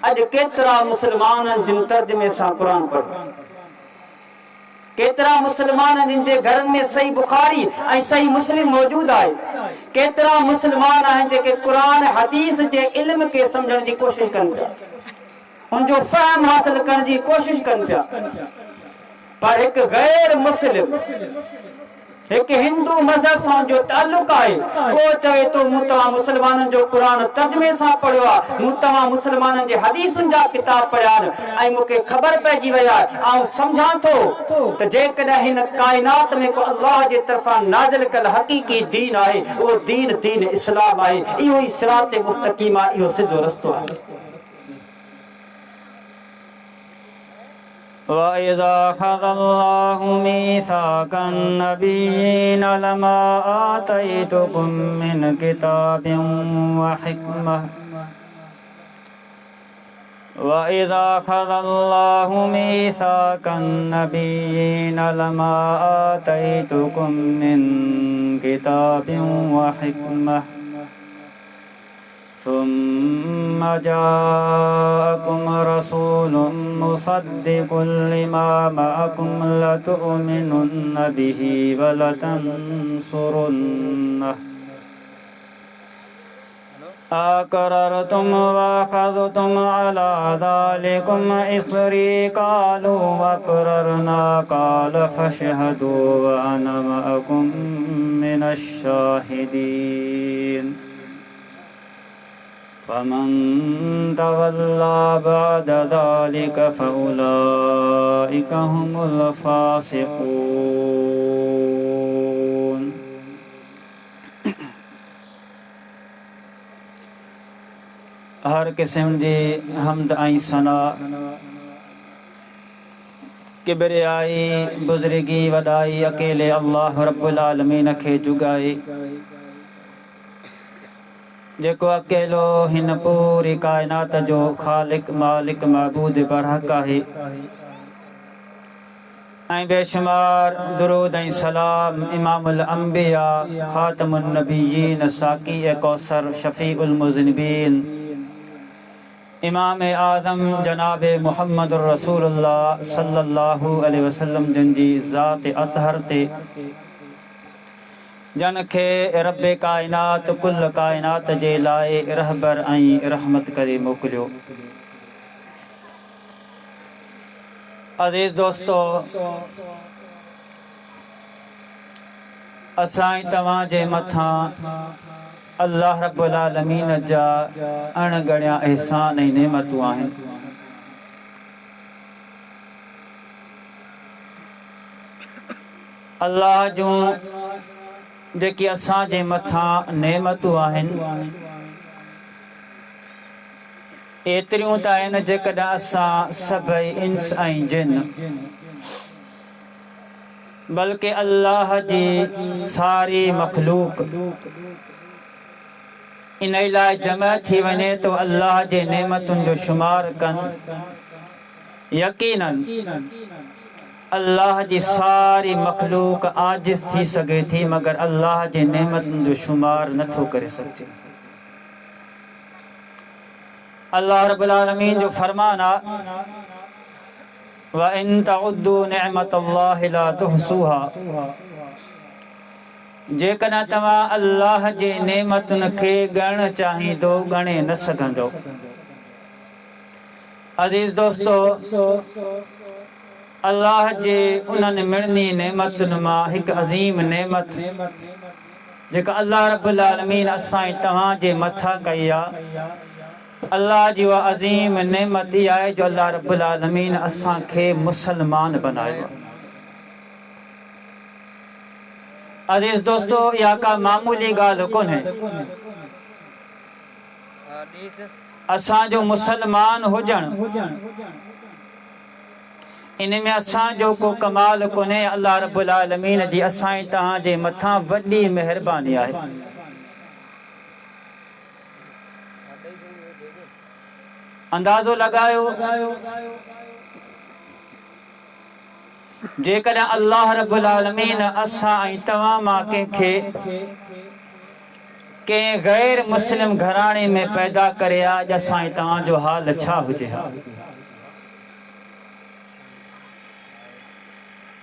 अज केतरा मुसलमान जिन तर्जमे सां कुरान पढ़ो, केतरा मुसलमान जिनके घर में सही बुखारी ऐं सही मुस्लिम मौजूद है, केतरा मुसलमान हैं जेके कुरान हदीस के इल्म के समझण की कोशिश कन पिया, उनजो फहम हासिल करण की कोशिश कन पिया। पर एक गैर मुस्लिम, एक हिंदू मजहब से जो ताल्लुक है, वो चवे तो मूं तव्हां मुसलमानन जो कुरान तर्जमे से पढ़ियो आहे, मूं तव्हां मुसलमानन जे हदीसुन जा किताब पढ़िया आहिनि ऐं मूंखे ख़बर पइजी वई आहे, ऐं सम्झां थो त जेकॾहिं हिन काइनात में को अल्लाह जे तरफ़ां नाज़िल कल हक़ीक़ी दीन आहे, उहो दीन इस्लाम आहे। इहो ई सिरात मुस्तक़ीम आहे, इहो सिधो रस्तो आहे। وَإِذَا أَخَذَ اللَّهُ مِيثَاقَ النَّبِيِّينَ لَمَا آتَيْتُكُم مِّنْ كِتَابٍ وَحِكْمَةٍ وَإِذَا أَخَذَ اللَّهُ مِيثَاقَ النَّبِيِّينَ لَمَا آتَيْتُكُم مِّنْ كِتَابٍ وَحِكْمَةٍ ثم جاءكم رسول مصدق لما معكم لتؤمنن به ولتنصرنه أقررتم وأخذتم على ذلكم إصري قالوا أقررنا قال فاشهدوا وأنا معكم من الشاهدين فمن تولى بعد ذلك فأولئك هم الفاسقون हर किस्म जी हमद ऐं सना किबरियाई बुज़ुर्गी वॾाई अकेले अल्लाह रब्बुल आलमीन खे जुगाए, जेको अकेलो हिन पूरी कायनात जो ख़ालिक मालिक महबूद बरहक आहे, ऐं बेशुमार दुरूद ऐं सलाम इमामुल अंबिया ख़ातमुन नबिय्यीन साक़ी कौसर शफ़ीउल मुज़निबीन इमाम आज़म जनाब मुहम्मदुर रसूलुल्लाह सल्लल्लाहु अलैहि वसल्लम जिनजी ज़ात अतहर ते जन खे रब कायनात कुल कायनात जे लाए रहबर ऐं रहमत करे मोकिलियो। अज़ीज़ दोस्तो, असां तव्हां जे मथां अल्लाह रब्बुल आलमीन जा अणगणिया एहसान ऐं नेमतूं आहिनि। अल्लाह जूं जेकी असां जे मथां नेमतूं आहिनि, एतिरियूं त आहिनि जेकॾहिं असां सभई इंस ऐं जिन, बल्कि अल्लाह जी सारी मखलूक इन लाइ जमा थी वञे तो अल्लाह जे नेमतुनि जो शुमार कनि। यकीनन अल्लाह जी सारी मखलूक आजिज़ थी सके थी, मगर अल्लाह जे नेमतुनि जो शुमार नथो करे सघे। अल्लाह रब्बुल आलमीन जो फरमान आहे, व इन तउद्दू निअमतल्लाहि ला तुहसूहा, जेकॾहिं तव्हां अल्लाह जे नेमतुनि खे ॻणणु चाहींदो ॻणे न सघंदो। अज़ीज़ दोस्तो, अल्लाह जे उन्हनि मिड़नी नेमतुनि मां हिकु अज़ीम नेमत जेका अल्लाह रब्बुल आलमीन असां तव्हां जे मथां कई आहे, अल्लाह जी उहा अज़ीम नेमत इहा आहे जो अल्लाह रब्बुल आलमीन असां खे मुसलमान बनायो आहे। अज़ीज़ दोस्तो, इहा का मामूली ॻाल्हि कोन्हे। असांजो मुसलमान हुजणु इन में असांजो को कमाल कोन्हे, अल्लाह रब्बुल आलमीन जी असां तव्हां जे मथां वॾी महिरबानी आहे। अंदाज़ो लगायो, जेकॾहिं अल्लाह रब्बुल आलमीन असां ऐं तव्हां मां के गैर मुस्लिम घराने में पैदा करे आ साईं तव्हां जो हाल छा हुजे हा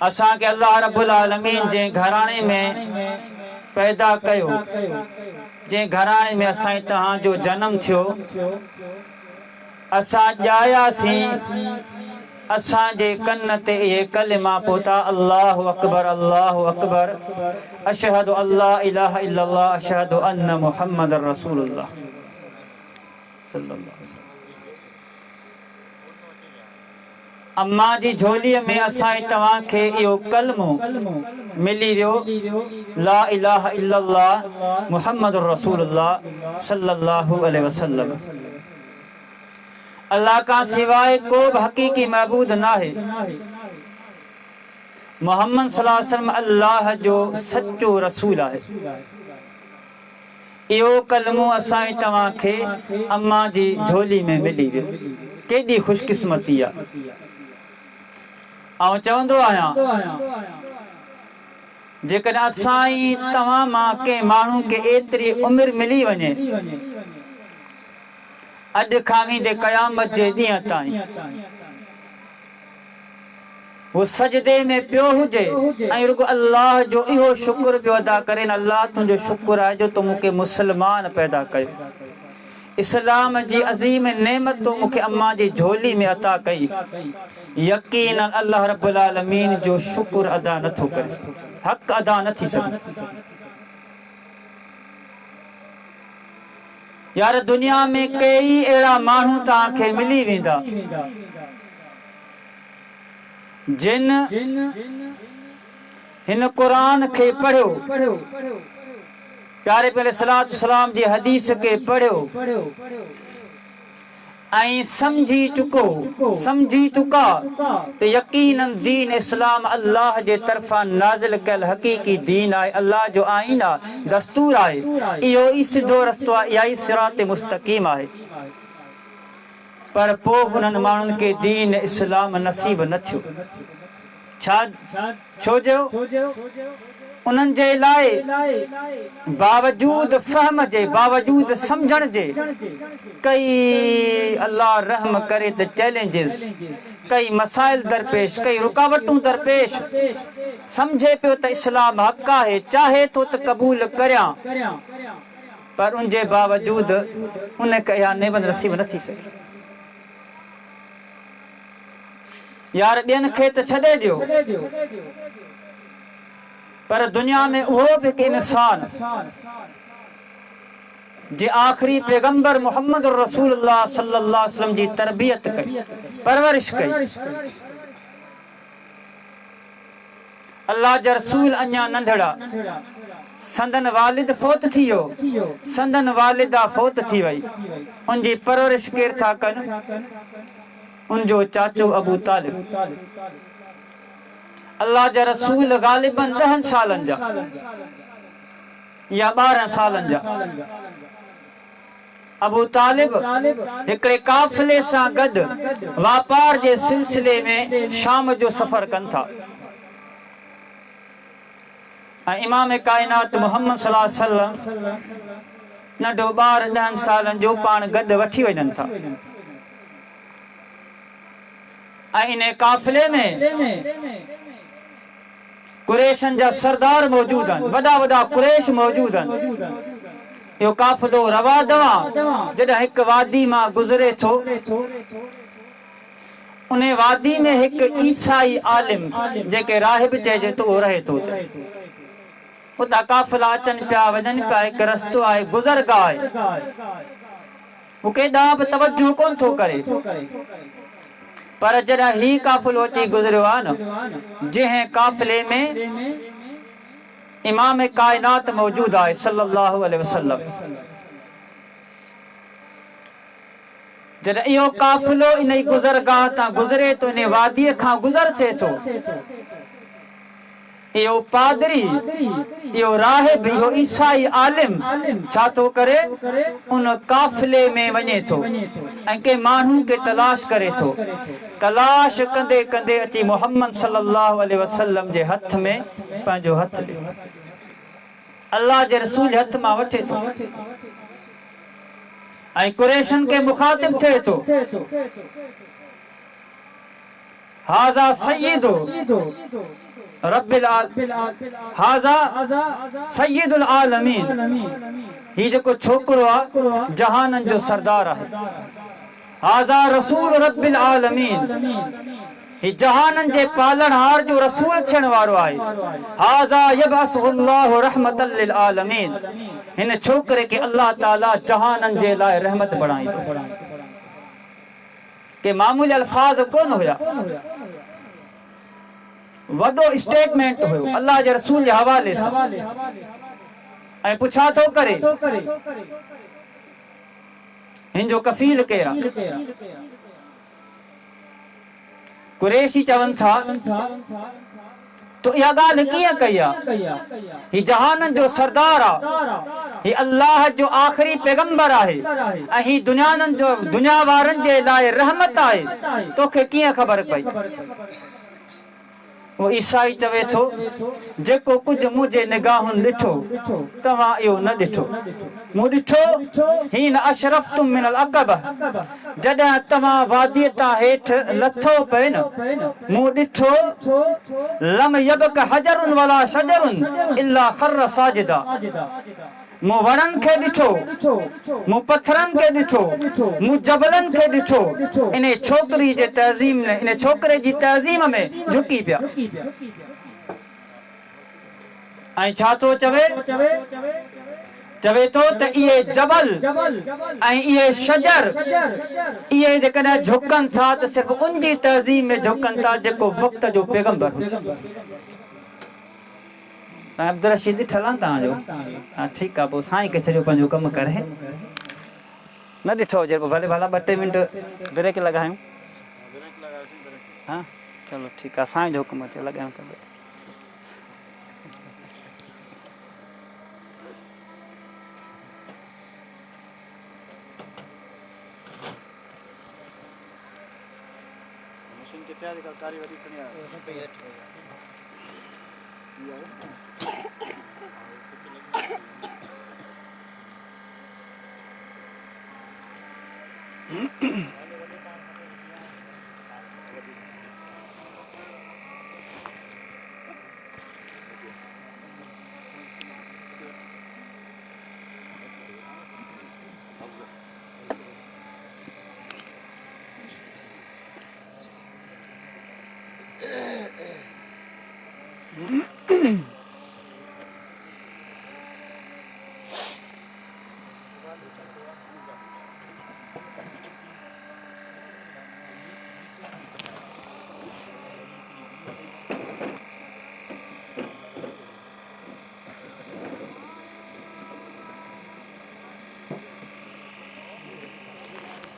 असां के अल्लाह रब्बुल आलमीन जे घराने में पैदा कयो जे घराने में असां तव्हां जो जन्म थियो असां ॼायासीं असां जे कन ते ये कलिमा पोता अल्लाहु अकबर अशहदु अल्ला इलाहा इल्लल्लाह अशहदु अन्न मुहम्मदर रसूलुल्लाह सल्लल्लाहु अलैहि वसल्लम। अम्मा जी झोलीअ में असां तव्हां खे इहो कलमो मिली वियो ला इलाहा इल्लल्लाह मुहम्मदुर रसूलुल्लाह सल्लल्लाहु अलैहि वसल्लम। अल्लाह का सिवाय को भी हकीकी महबूद ना है। मोहम्मद सल्लल्लाहु अलैहि वसल्लम अल्लाह जो सच्चो रसूल है। इहो कलमो असां तव्हां खे अम्मा जी झोली में मिली वियो। केॾी खुशकिस्मती आहे। ऐं चवंदो आहियां जेकॾहिं असां तव्हां मां कंहिं माण्हू खे एतिरी उमिरि मिली वञे अॼु खां वेंदे क़यामत जे ॾींहं ताईं वो सजदे में पियो हुजे ऐं रुगो अल्लाह जो इहो शुक्र पियो अदा करे न अल्लाह तुंहिंजो शुक्र आहे जो तूं मूंखे मुस्लमान पैदा कयो इस्लाम जी अज़ीम नेमत तूं मूंखे अम्मा जी झोली में अता कई। यकीन अल्लाह रब्बुल आलमीन जो शुक्र अदा नथो करे हक़ अदा न थी सघे। यार दुनिया में कई अहिड़ा माण्हू तव्हांखे मिली वेंदा जिन हिन क़ुरान खे पढ़ियो प्यारे प्यारे सलात सलाम जी हदीस के पढ़ियो ऐं समझी चुका तो यकीनन दीन इस्लाम अल्लाह जे तरफा नाज़िल कयल हकीकी दीन आहे। अल्लाह जो आईन आहे दस्तूर आहे। इहो ई सिधो रस्तो आहे। इहा ई सिरात मुस्तक़ीम आहे। पर पोइ उन्हनि माण्हुनि खे दीन इस्लाम नसीब न थियो। छो जो उन्हनि जे लाइ बावजूद फहम जे बावजूद समझण जे कई अल्लाह रहम करे त चैलेंजेस कई मसाइल दरपेश कई रुकावटूं दरपेश समझे पियो त इस्लाम हक़ आहे चाहे तो त क़बूल करियां पर उन जे बावजूद उन खे इहा नेमत नसीब न थी सघे। यार ॿियनि खे त छॾे ॾियो पर दुनिया में उहो भी एक इंसान जे आखिरी पैगंबर मोहम्मद रसूलुल्लाह सल्लल्लाहु अलैहि वसल्लम जी तरबियत कई परवरिश कई। अल्लाह जा रसूल अञा नंढड़ा संदन वालिद फोत थी वियो संदन वालिदा फोत थी वई उनजी परवरिश केर था कनि उनजो चाचो अबू तालिब। अल्लाह जा रसूल गालिबन 10 सालन जा या 12 सालन जा अबू तालिब हिकड़े काफिले सां गॾु वापार जे सिलसिले में शाम जो सफ़र कनि था ऐं इमाम काइनात मोहम्मद सल्लल्लाहु अलैहि वसल्लम नंढो ॿार 10 सालन जो पाण गॾु वठी वञनि था ऐं इन काफिले में कुरैशन जा सरदार मौजूद आहिनि वॾा वॾा कुरैश मौजूद आहिनि। इहो काफ़िलो रवा दवा जॾहिं हिकु वादी मां गुज़रे थो उन वादी में हिकु ईसाई आलिम जेके राहिब चइजे थो उहो रहे थो उतां काफ़िला अचनि पिया वञनि पिया हिकु रस्तो आहे गुज़रगाह आहे हू केॾांहुं बि तवजो कोन थो करे पर जॾहिं ही काफ़िलो अची गुज़रियो आहे न जंहिं काफ़िले में इमाम कायनात मौजूद आहे सल्लल्लाहु अलैहि वसल्लम जॾहिं इहो काफ़िलो इन ई गुज़रगाह तां गुज़रे थो इन वादीअ खां गुज़र थिए थो इहो पादरी इहो राहिब इहो ईसाई आलिम छा थो करे उन काफ़िले में वञे थो ऐं के माण्हुनि खे तलाश करे थो तलाश कंदे कंदे अची मोहम्मद सल्लल्लाहु अलैहि वसल्लम जे हथ में पंहिंजो हथ ॾिनो। अल्लाह जे रसूल हथ मां वठे थो ऐं कुरैशन खे मुखातिब थिए थो। हाज़ा सय्यिदु रब्बिल हाज़ा सय्यिदुल आलमीन। ही जेको छोकिरो आहे जहाननि जो सरदार आहे। हाज़ा रसूल रब्बिल आलमीन। ही जहाननि जे पालनहार जो रसूल थियण वारो आहे। हाज़ा यबअसुल्लाहु रहमतल लिल आलमीन। हिन छोकिरे खे अल्लाह ताला जहाननि जे लाइ रहमत बणाईंदो। के मामूली अल्फाज कोन हुया, वॾो स्टेटमेंट हुयो अल्लाह जे रसूल जे हवाले सां। ऐं पुछा थो करे हिन जो कफ़ील केरु आहे? कुरैशी चवनि था तो इहा ॻाल्हि कीअं कई आहे? ही जहाननि जो सरदार आहे, ही अल्लाह जो आख़िरी पैगंबर आहे ऐं ही दुनिया वारनि जे लाइ रहमत आहे। तोखे कीअं ख़बर पई? वो ईसाई चवे थो जेको कुझु मुंहिंजे निगाहुनि ॾिठो तव्हां इहो न ॾिठो। मूं ॾिठो हीन अशरफ़्तुम मिनल अक़बा, जॾहिं तव्हां वादीअ तां हेठि लथो पए न, मूं ॾिठो लम यबक हजरुन वला शजरुन इल्ला खर्र साजिदा। मूं वणनि खे ॾिठो, मूं पत्थरनि खे ॾिठो, मूं जबलनि खे ॾिठो। इन छोकिरी जे तहज़ीम में, इन छोकिरे जी तहज़ीम में झुकी पिया। ऐं छा थो चवे? चवे थो त इहे जबल ऐं इहे शजर इहे जेकॾहिं झुकनि था त सिर्फ़ु उन जी तहज़ीम में झुकनि था जेको वक़्त जो पैगंबर हो। साईं अब्दुल रशीद ॾिठल आहे तव्हांजो? हा ठीकु आहे, पोइ साईं खे चयो पंहिंजो कमु करे। न ॾिठो हुजे पोइ भले भला 2-3 मिंट ब्रेक लॻायूं। हा चलो ठीकु आहे, साईं जो हुकुम अचे लॻायूं था।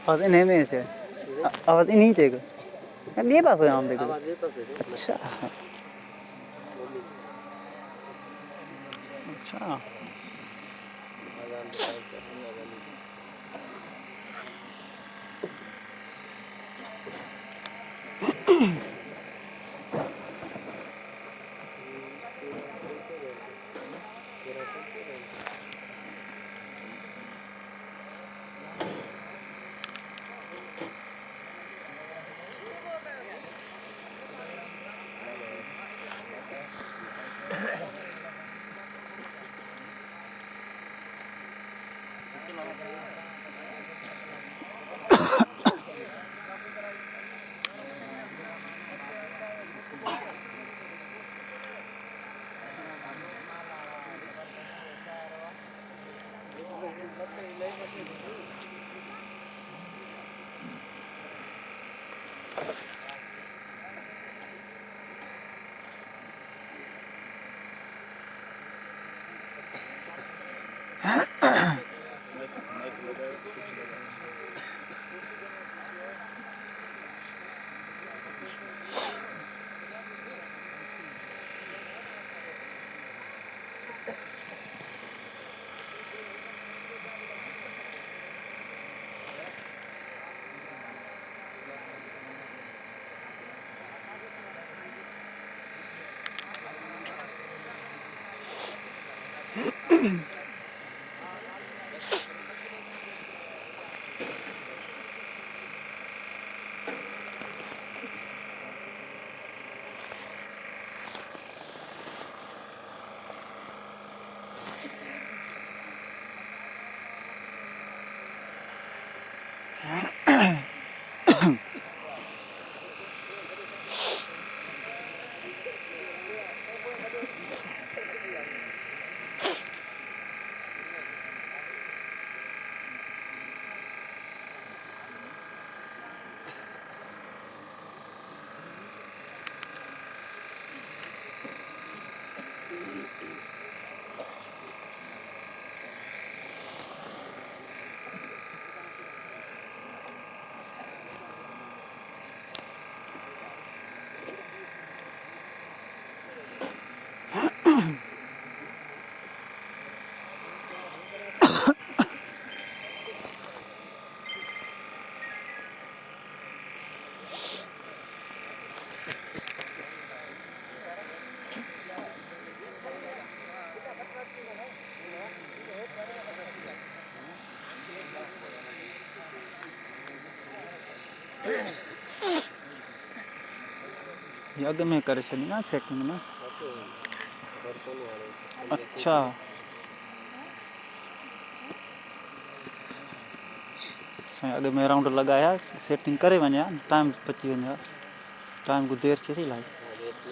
आवाज इन्हें में से आवाज इन्हीं चाहिए ये पास हो हम देखो। अच्छा अच्छा अग में करे छॾी ना सेटिंग में। अच्छा अॻ में राउंड लगाया सेटिंग करे वञा टाइम बची वञा टाइम को देर थी लाई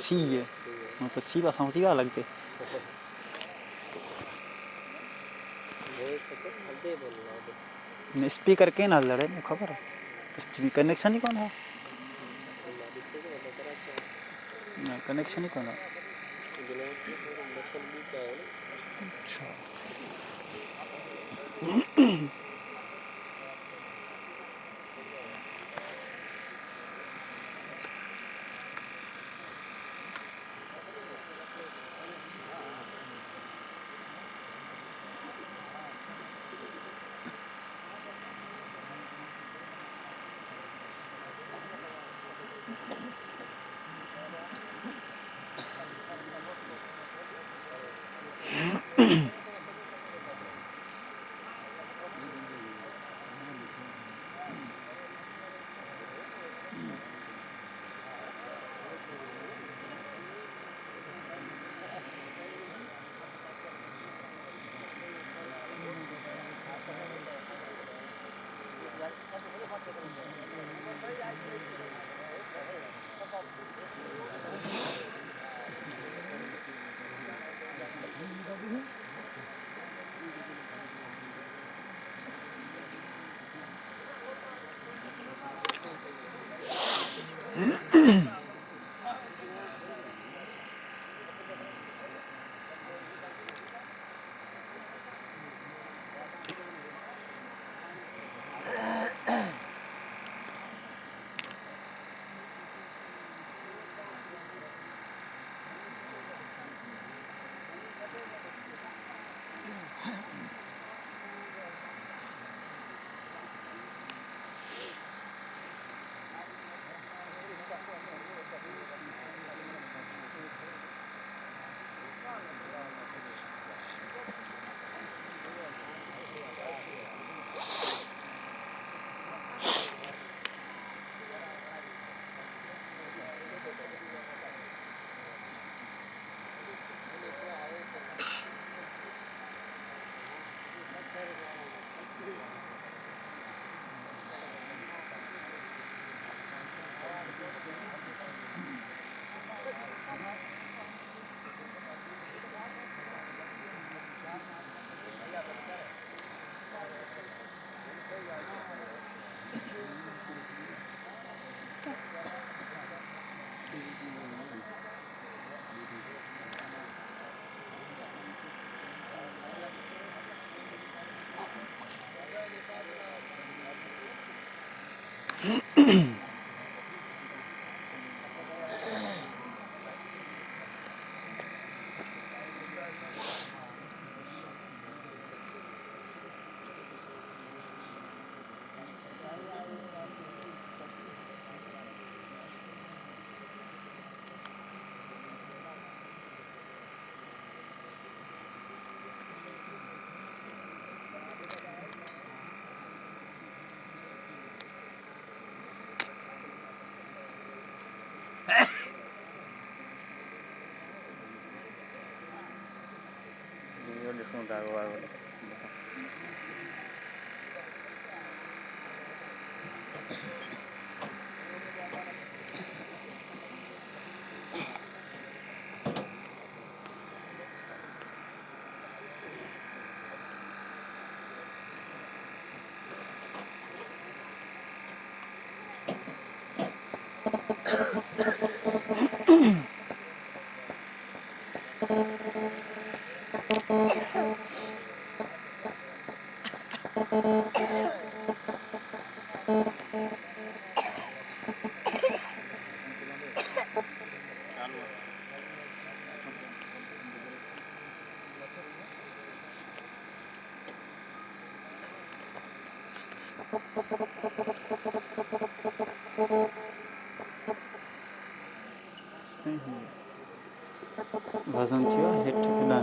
सी है मतलब सी असां सी लगते स्पीकर के ना लड़े खबर है कनेक्शन ही कौन है कनेक्शन ही कौन है अच्छा वजन थियो हिट किना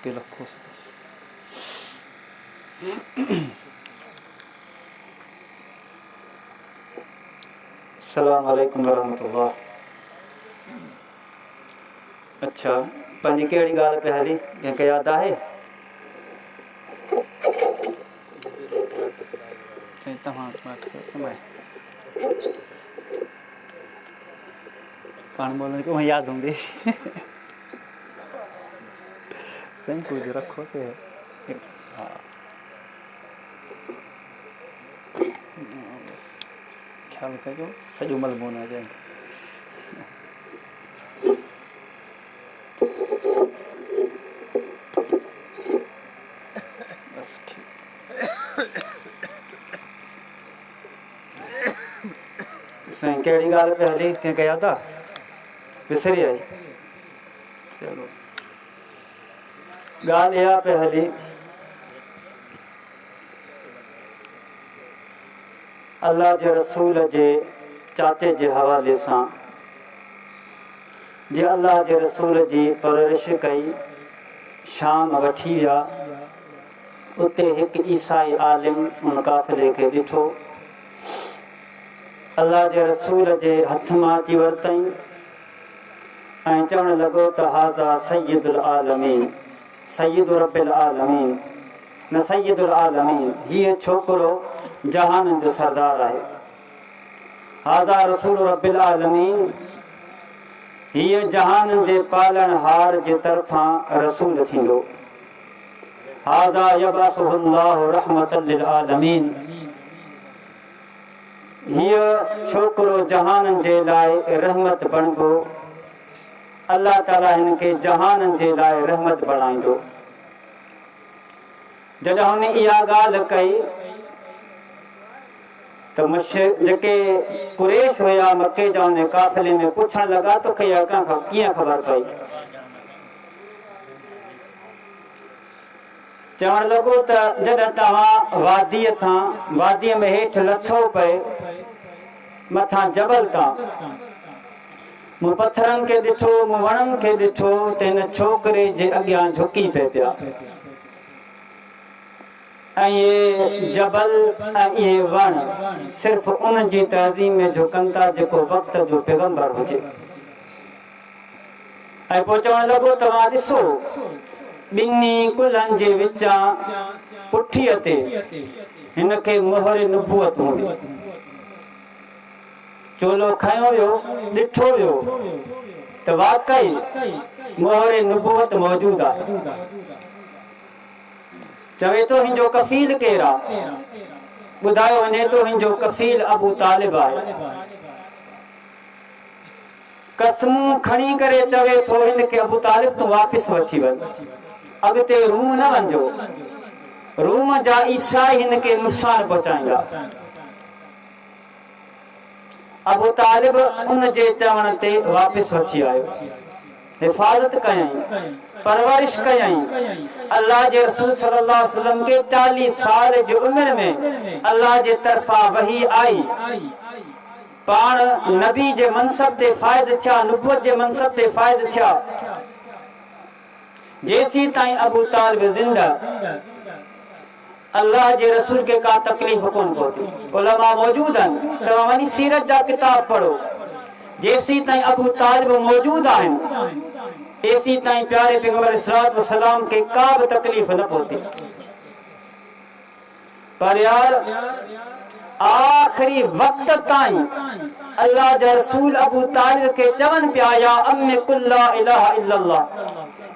के लखो अस्सलाम वालेकुम वरहमतुल्लाह। अच्छा पंहिंजी कहिड़ी ॻाल्हि पे हली कंहिंखे यादि आहे? पाण बोलने को याद होंगी सही कुछ रखो से हाँ ख्याल कजो सॼो मलबो न जाए बस ठीक साईं कहिड़ी ॻाल्हि पे हली कंहिंखे यादि आहे? विसरी आई। चलो ॻाल्हि इहा पे हली अल्लाह जे रसूल जे चाचे जे हवाले सां जे अल्लाह जे रसूल जी परवरिश कई शाम वठी विया उते हिकु ईसाई आलिम उन काफ़िले खे ॾिठो अल्लाह जे रसूल जे हथ मां अची वरितई ऐं चवणु लॻो त हाज़ा सय्यदुल आलमीन सय्यदु रब्बिल आलमीन न सय्यदुल आलमीन हीअ छोकिरो जहान जो सरदार आहे हाज़ा रसूल रब्बिल आलमीन हीअ जहान जे पालणहार जे तरफ़ां रसूल थींदो हाज़ा यबअसुहुल्लाहु रहमतल लिल आलमीन हीअ छोकिरो जहान जे लाइ रहमत बणिबो अल्लाह ताला हिन खे जहान जे लाइ रहमत बणाईंदो। जॾहिं हुन इहा ॻाल्हि कई त जेके कुरैश हुया मके जा उन काफ़िले में पुछण लॻा तोखे इहा कीअं ख़बर पई? चवण लॻो त जॾहिं तव्हां वादीअ में हेठि लथो पए मथां जबल तां मूं पत्थरनि खे ॾिठो मूं वणनि खे ॾिठो त हिन छोकिरे जे अॻियां झुकी पए पिया ऐं इहे जबल ऐं इहे वण सिर्फ़ु उन जी तहज़ीम में झुकनि था जेको वक़्त जो पैगंबर हुजे ऐं पोइ चवणु लॻो तव्हां ॾिसो ॿिन्ही कुलनि जे विचां पुठीअ ते हिन खे मोहर नुबूअत हूंदी चोलो खयो वियो ॾिठो वियो त वाकई मोहर नुबूअत मौजूदु आहे चवे थो हिनजो कफ़ील केरु आहे ॿुधायो वञे थो हिनजो कफ़ील अबू तालिब आहे कसमूं खणी करे चवे थो हिन खे अबू तालिब तूं वापसि वठी वञ अॻिते रूम न वञिजो रूम जा ईसाई हिन खे नुक़सान पहुचाईंदा अबू तालिब उन जे चवण ते वापसि वठी आयो हिफ़ाज़त कयई परवरिश कयई अल्लाह जे रसूल सल्लल्लाहु अलैहि वसल्लम के 40 साल जी उम्र में अल्लाह जे तरफा वही आई पाण नबी जे मनसब ते फाइज थिया, नुबुवत जे मनसब ते फाइज थिया, जेसी ताईं अबू तालिब जिंदा अल्लाह जे रसूल के का तकलीफ कोन पहुती। उलमा मौजूद आहिनि, तव्हां वञी सीरत जा किताब पढ़ो। जेसी ताईं अबू तालिब मौजूद आहिनि एसी ताईं प्यारे पैगंबर इस्लात व सलाम के का भी तकलीफ न पहुती। पर यार आखिरी वक्त ताईं अल्लाह जा रसूल अबू तालिब के चवन पिया या अम्मे कुल्ला इलाहा इल्लल्लाह,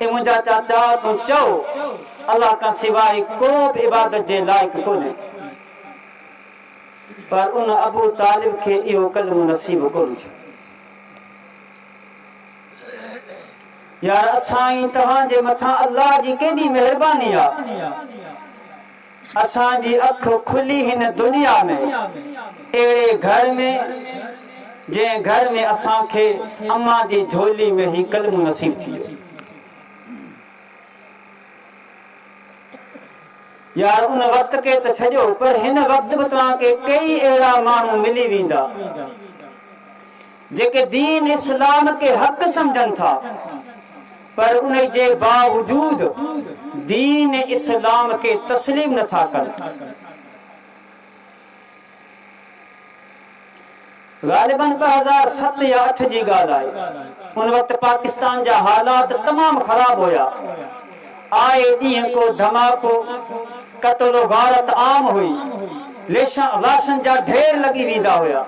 ए मुंहिंजा चाचा तूं चओ अल्लाह का सिवाय को भी इबादत जे लायक कोन्हे। पर उन अबू तालिब के इहो कलमो नसीब कोन थियो। यार असां तव्हां जे मथां अल्लाह जी केॾी महिरबानी आहे। असां जी अख खुली हिन दुनिया में अहिड़े घर में जंहिं घर में असां खे अम्मा जी झोली में ही कलमो नसीब थी वियो। यार उन वक्त के तो छो, पर हिन वक्त में तव्हां के कई अहिड़ा माण्हू मिली वेंदा जेके दीन इस्लाम के हक़ समझन था, पर उन जे बावजूद दीन इस्लाम के तस्लीम नथा कर। गालिबन 2007 या 8 जी ॻाल्हि आहे। उन वक्त पाकिस्तान जा हालात तमाम खराब होया। आए ॾींहं को धमाको, कत्लो गारत आम हुई, लाशन जा ढेर लगी वेंदा हुया।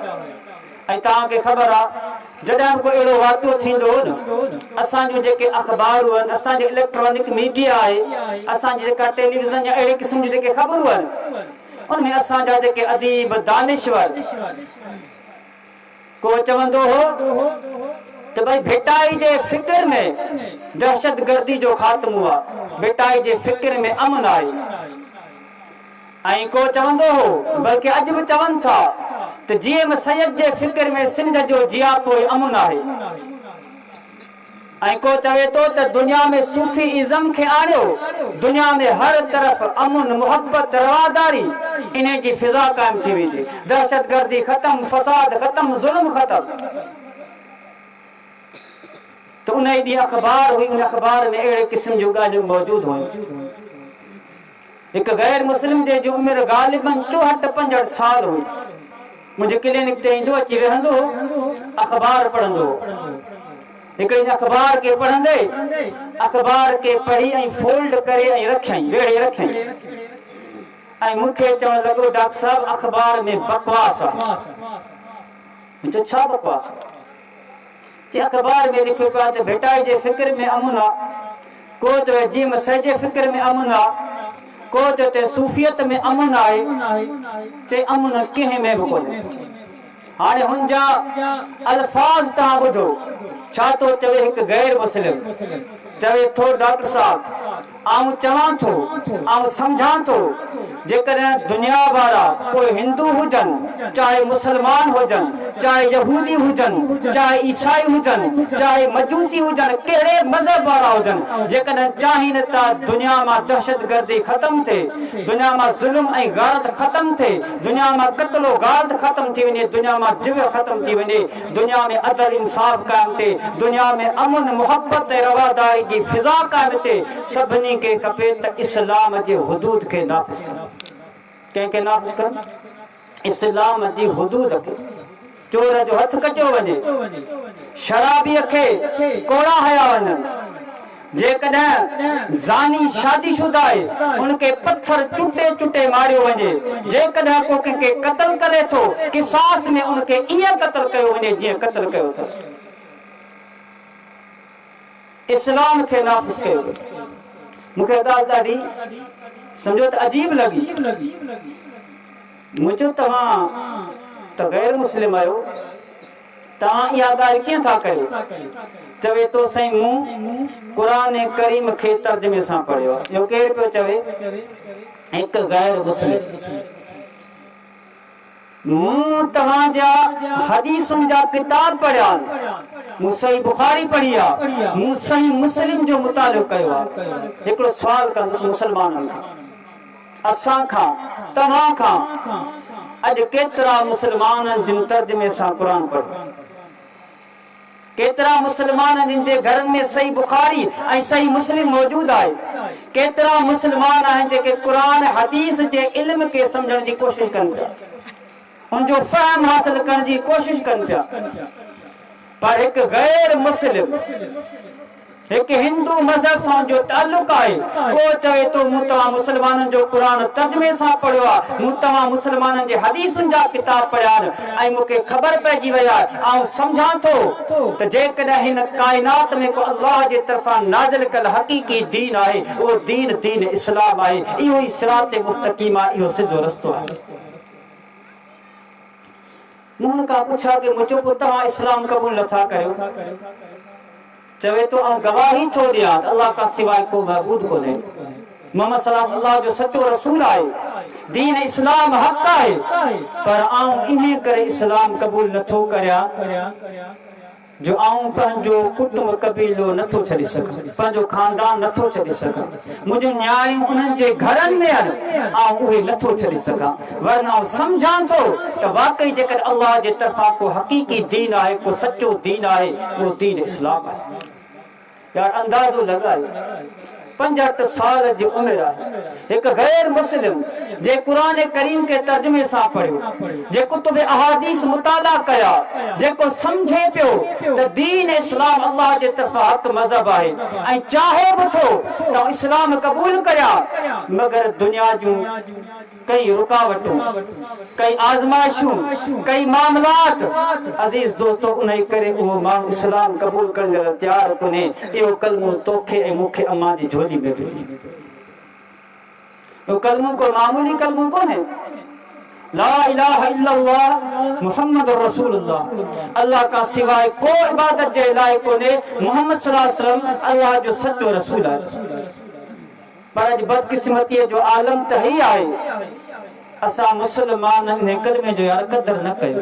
ऐं तव्हांखे ख़बर आहे जॾहिं को अहिड़ो वाक़ियो थींदो न, असांजो जेके अख़बारूं आहिनि, असांजो इलेक्ट्रॉनिक मीडिया आहे, असांजी जेका टेलीविज़न या अहिड़े क़िस्म जी जेके ख़बरूं आहिनि, उनमें असांजा जेके अदीब दानिश्वर को चवंदो हो त भाई भिटाई जे फिक्र में दहशतगर्दी जो ख़ात्मो आहे, भिटाई जे फिक्र में अमन आहे। ऐं को चवंदो हो, बल्कि अॼु बि चवनि था त जीअं सैयद जे फिक्र में सिंध जो जियापो अमन आहे। ऐं को चवे तो त दुनिया में सूफी इज़म खे आणियो, दुनिया में हर तरफ़ अमन मोहब्बत रवादारी इन जी फिज़ा कायम थी वेंदी, दहशतगर्दी ख़त्म, फसाद ख़त्म, ज़ुल्म ख़त्म। तो उन ॾींहुं अख़बार हुई, उन अख़बार में अहिड़े क़िस्म जूं ॻाल्हियूं मौजूद हुयूं। एक गैर मुस्लिम जे जी उम्र गालिबन 64-65 साल हुई। मुझे क्लिनिक ते ईंदो, अची वेहंदो, अख़बार पढ़ंदो। हिकिड़े अख़बार के पढ़ंदे, अख़बार के पढ़ी ऐं फोल्ड करे ऐं रखियईं, वेड़े रखियईं। ऐं मूंखे चवण लॻो, डॉक्टर साहब अख़बार में बकवास आहे। जो छा बकवास आहे? जे अख़बार में लिखियो पियो आहे त भिटाई जे फिक्र में अमन आहे, को चवे जी मसह जे फिक्र में अमन आहे, को चवे सूफियत में अमन आहे, चे अमन कंहिं में बि कोन्हे। हाणे हुन जा अल्फाज़ तव्हां ॿुधो छा थो चवे। हिकु गैर मुस्लिम चवे थो, डॉक्टर साहब आऊं चवां थो, आऊं सम्झां थो, जेकॾहिं दुनिया वारा कोई हिंदू हुजनि, चाहे मुसलमान हुजनि, चाहे यहूदी हुजनि, चाहे ईसाई हुजनि, चाहे मजूसी हुजनि, कहिड़े मज़हब वारा हुजनि, जेकॾहिं चाहिनि था दुनिया मां दहशतगर्दी ख़त्म थिए, दुनिया मां ज़ुल्म ऐं गारत ख़त्म थिए, दुनिया मां कत्लो गारत ख़त्म थी वञे, दुनिया मां जिव ख़त्म थी वञे, दुनिया में अदल इंसाफ़ कायम थिए, दुनिया में अमन मोहब्बत ऐं रवादारी जी फिज़ा कायम थिए, सभिनी के खपे त इस्लाम जे हुदूद के नाफ़िज़ कनि। कंहिंखे नाफ़िज़ कनि? इस्लाम जी हुदूद खे। चोर जो हथ कटियो वञे, शराबीअ खे कोड़ा हया वञनि, जेकॾहिं ज़ानी शादीशुदा आहे उनखे पत्थर चुटे चुटे मारियो वञे, जेकॾहिं को कंहिंखे क़त्ल करे थो क़िसास में उनखे ईअं क़त्ल कयो वञे जीअं क़त्ल कयो अथसि। इस्लाम खे नाफ़िज़ कयो। मूंखे ॻाल्हि ॾाढी सम्झो त अजीब लॻी। मुंहिंजो तव्हां त गैर मुस्लिम आहियो, तव्हां इहा ॻाल्हि कीअं था कयो? चवे तो साईं मूं क़ुरान करीम खे तर्जुमे सां पढ़ियो आहे। इहो केरु पियो चवे? हिकु गैर मुस्लिम। मूं तव्हांजा हदीसुनि जा किताब पढ़िया आहिनि, मूं सही बुखारी पढ़ी आहे, मूं सही मुस्लिम जो मुतालो कयो आहे। हिकिड़ो सुवाल कंदुसि मुस्लमाननि खां, असां खां, तव्हां खां अज केतरा मुसलमान जिन तर्जमे सां कुरान पढ़ो, केतरा मुसलमान जिन जे घर में सही बुखारी ऐं सही मुस्लिम मौजूद है, केतरा मुसलमान हैं जेके कुरान हदीस जे इल्म के समझण की कोशिश कन पिया, उनजो फहम हासिल करण की कोशिश कन पिया। पर एक गैर मुस्लिम, एक हिंदू मजहब सां जो ताल्लुक है, वो चवे तो मूं तव्हां मुसलमाननि जो कुरान तर्जुमे सां पढ़ियो आहे, मूं तव्हां मुसलमाननि जे हदीसुनि जा किताब पढ़िया आहिनि ऐं मूंखे ख़बर पइजी वई आहे, ऐं सम्झां थो त जेकॾहिं हिन काइनात में को अल्लाह जे तरफ़ां नाज़िल कल हक़ीक़ी दीन आहे, उहो दीन इस्लाम आहे। इहो ई सिरात मुस्तक़ीम आहे, इहो सिधो रस्तो आहे। मूं हुन खां पुछा कि मुंहिंजो पुटु तव्हां इस्लाम क़बूल नथा करियो, चवे तो गवाही थो ॾियां अल्लाह का सिवाय को महबूद कोन्हे, मोहम्मद सल्लल्लाहु अल्लाह जो सचो रसूल आहे, दीन इस्लाम हक़ आहे, पर आऊं इन्हे करे इस्लाम क़बूल नथो करियां जो आऊं पंहिंजो कुटुंब कबीलो नथो छॾे सघां, पंहिंजो खानदान नथो छॾे सघां, मुंहिंजूं न्याणियूं उन्हनि जे घरनि में आहिनि, आऊं उहे नथो छॾे सघां। वरना आऊं सम्झां थो त वाकई जेकर अल्लाह जे तरफ़ां को हक़ीक़ी दीन आहे, को सचो दीन आहे, उहो दीन इस्लाम आहे। यार अंदाज़ो लगाए 65 साल जी उम्र है, एक गैर मुस्लिम जे कुरान करीम के तर्जुमे सां पढ़ियो, जे कुतुब अहादीस मुताला कया, जेको समझे पियो त दीन इस्लाम अल्लाह जे तरफ़ां हक़ मज़हब आहे ऐं चाहे बि थो त इस्लाम क़बूल करिया, मगर दुनिया जूं कई रुकावटूं, कई आज़माइशूं, कई मामलात, अजीज दोस्तों, उन्हें करे वो माण्हू इस्लाम क़बूल करण लाइ तैयार कोन्हे। इहो कलमो तोखे ऐं मूंखे अम्मा जी झोली में वियो, इहो कलमो को मामूली कलमो कोन्हे। ला इलाहा इल्लल्लाह मुहम्मद रसूलुल्लाह, अल्लाह का सिवाय को इबादत जे लाइक़ कोन्हे, मोहम्मद सल्लल्लाहु अलैहि वसल्लम अल्लाह जो सच्चो रसूल आहे। पर अॼु बदकिस्मतीअ जो आलम त ही आहे, असां मुसलमाननि ने कलमे जो यार कदर न कयो,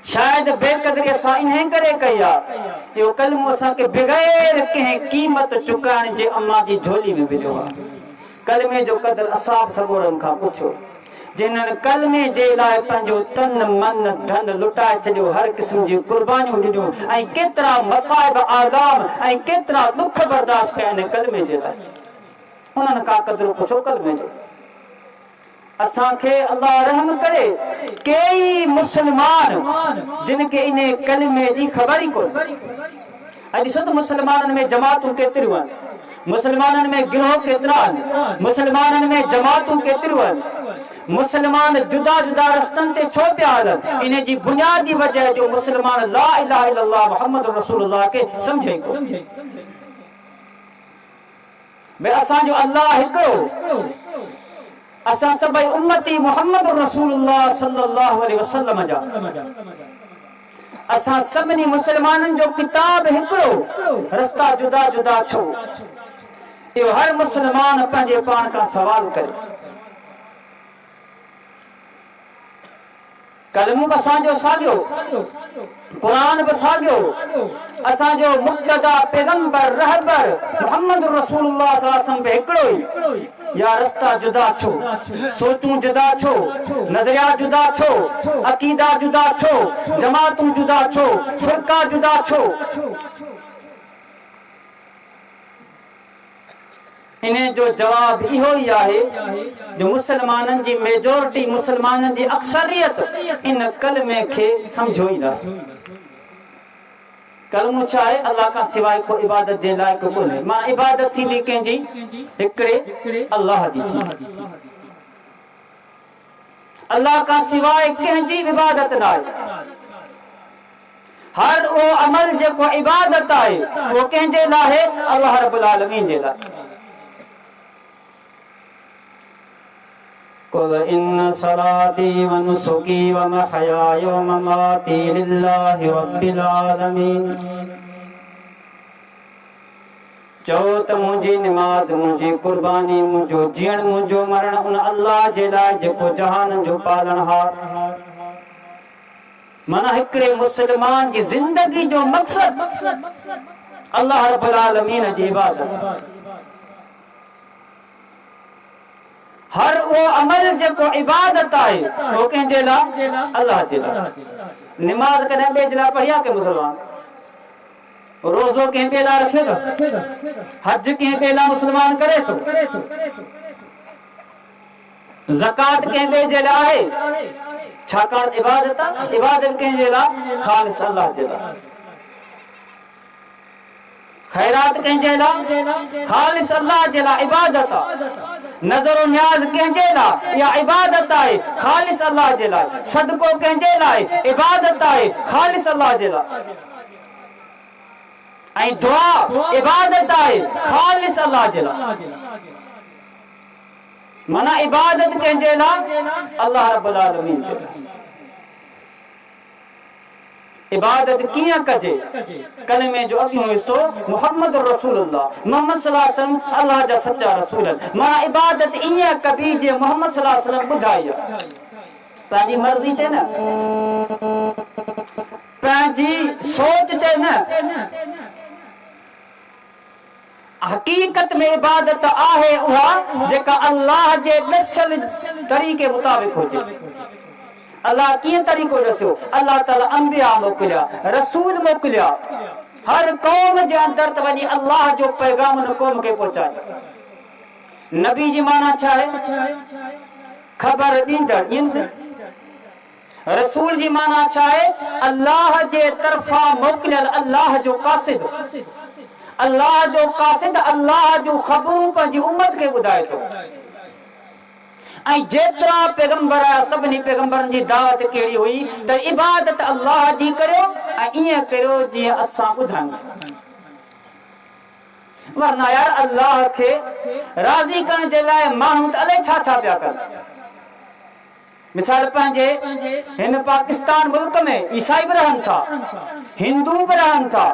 शायद बेकदरी असां इन्हे करे कई आहे। इहो कलमो असांखे बग़ैर कंहिं क़ीमत चुकाइण जे अम्मा जी झोली में मिलियो आहे। कलमे जो कदर असाब सगोरनि खां पुछो, जिन्हनि कलमे जे लाइ पंहिंजो तन मन धन लुटाए छॾियो, हर क़िस्म जी कुर्बानियूं ॾिनियूं, ऐं केतिरा मसाइब आज़ाब ऐं केतिरा दुख बर्दाश्त कया आहिनि कलमे जे लाइ। उन्हनि खां कदर पुछो कलमे जो। असांखे अल्लाह रहम करे, कई मुसलमान जिनके इन्हे कलमे जी ख़बर ही कोन्हे। अॼु ॾिसो त मुसलमाननि में जमातूं केतिरियूं आहिनि, मुसलमाननि में गिरोह केतिरा आहिनि, मुसलमाननि में जमातूं केतिरियूं आहिनि। मुसलमान जुदा जुदा रस्तनि ते छो पिया हलनि? इन जी बुनियादी वजह जो मुसलमान ला इलाहा इल्लल्लाह मुहम्मद रसूलुल्लाह के समझे कोन्हे। भई असांजो अल्लाह हिकिड़ो, असां सभई उम्मती मुहम्मद रसूलुल्लाह सल्लल्लाहु अलैहि वसल्लम जा, असां सभिनी मुसलमाननि जो किताब हिकिड़ो, रस्ता जुदा जुदा छो? इहो हर मुसलमान पंहिंजे पाण खां सवाल करे। कलमो असांजो साॻियो, कुरान बि साॻियो, असांजो मुक़्तदा पैगंबर रहबर मुहम्मद रसूलुल्लाह सल्लल्लाहु अलैहि वसल्लम बि हिकिड़ो ई। या रस्ता जुदा छो, सोचूं जुदा छो, नज़रिया जुदा छो, अकीदा जुदा छो, जमातूं जुदा छो, फिरका जुदा छो? इन्हें जो जवाब इहो ही आहे जो मुसलमाननि जी मेजोरिटी, मुसलमाननि जी अक्सरियत इन कलमे खे समझो ई न। कलमो छा आहे? अल्लाह का सिवाय को इबादत जे लाइक़ कोन्हे। मां इबादत थींदी कंहिंजी? हिकिड़े अल्लाह जी थी। अल्लाह का सिवाय कंहिंजी इबादत न आहे। हर वो अमल जेको इबादत आहे वो कंहिंजे लाइ आहे? अल्लाह रब्बुल आलमीन जे लाइ। कुल इन सलाती व नुसुकी व महयाय व ममाती लिल्लाहि रब्बिल आलमीन। चओ त मुंहिंजी निमाज़, मुंहिंजी कुर्बानी, मुंहिंजो जीअण, मुंहिंजो मरण उन अल्लाह जे लाइ जेको जहान जो पालनहार। माना हिकिड़े मुसलमान जी ज़िंदगी जो मक़सद अल्लाह रब्बुल आलमीन जी इबादत। हर वो अमल जो इबादत है वो कंहिंजे लाइ अल्लाह जे लाइ। नमाज कॾहिं ॿिए जे लाइ पढ़िया के मुसलमान, रोज़ो कंहिं ॿिए लाइ रखे थो, हज कंहिं ॿिए लाइ मुसलमान करे थो, ज़कात कंहिं ॿिए जे लाइ आहे, छाकाणि इबादत आहे, इबादत कंहिंजे लाइ ख़ालिस अल्लाह जे लाइ। खैरात कंहिंजे लाइ ख़ालिस अल्लाह जे लाइ इबादत आहे। नज़र और न्याज कंहिंजे लाइ या इबादत आहे, ख़ालिस अल्लाह जे लाइ। सदको कंहिंजे लाइ इबादत आहे, ख़ालिस अल्लाह जे लाइ। ऐं दुआ इबादत आहे, ख़ालिस अल्लाह जे लाइ। माना इबादत कंहिंजे लाइ अल्लाह रब्बुल आलमीन जे लाइ। इबादत कियां कजे, कलमे जो अॻियों हिस्सो मुहम्मद रसूलुल्लाह, मोहम्मद सल्लल्लाहु अलैहि वसल्लम अल्लाह जा सच्चा रसूल आहिनि। माना इबादत ईअं कबी जे मोहम्मद सल्लल्लाहु अलैहि वसल्लम ॿुधाई आहे, पंहिंजी मर्ज़ी ते न, पंहिंजी सोच ते न। हकीकत में इबादत आहे उहा जेका अल्लाह जे ॾसल तरीक़े मुताबिक़ हुजे। अल्लाह कीअं तरीक़ो ॾसियो, अल्लाह ताला अंबिया मोकिलिया, रसूल मोकिलिया, हर क़ौम जे अंदर त वञी अल्लाह जो पैगाम उन क़ौम खे पहुचाए। नबी जी माना छा आहे, ख़बर ॾींदड़, ईअं से। रसूल जी माना छा आहे, अल्लाह जे तरफ़ां मोकिलियल, अल्लाह जो कासिद। अल्लाह जो कासिद अल्लाह जो ख़बरूं पंहिंजी उम्मत खे ॿुधाए थो। ऐं जेतिरा पैगंबर आया सभिनी पैगंबरनि जी दावत कहिड़ी हुई त इबादत अल्लाह जी करियो ऐं ईअं करियो जीअं असां ॿुधायूं। वरना यार अल्लाह खे राज़ी करण जे लाइ माण्हू त अलाए छा छा पिया कनि। मिसाल पंहिंजे हिन पाकिस्तान मुल्क में ईसाई बि रहनि था, हिंदू बि रहनि था।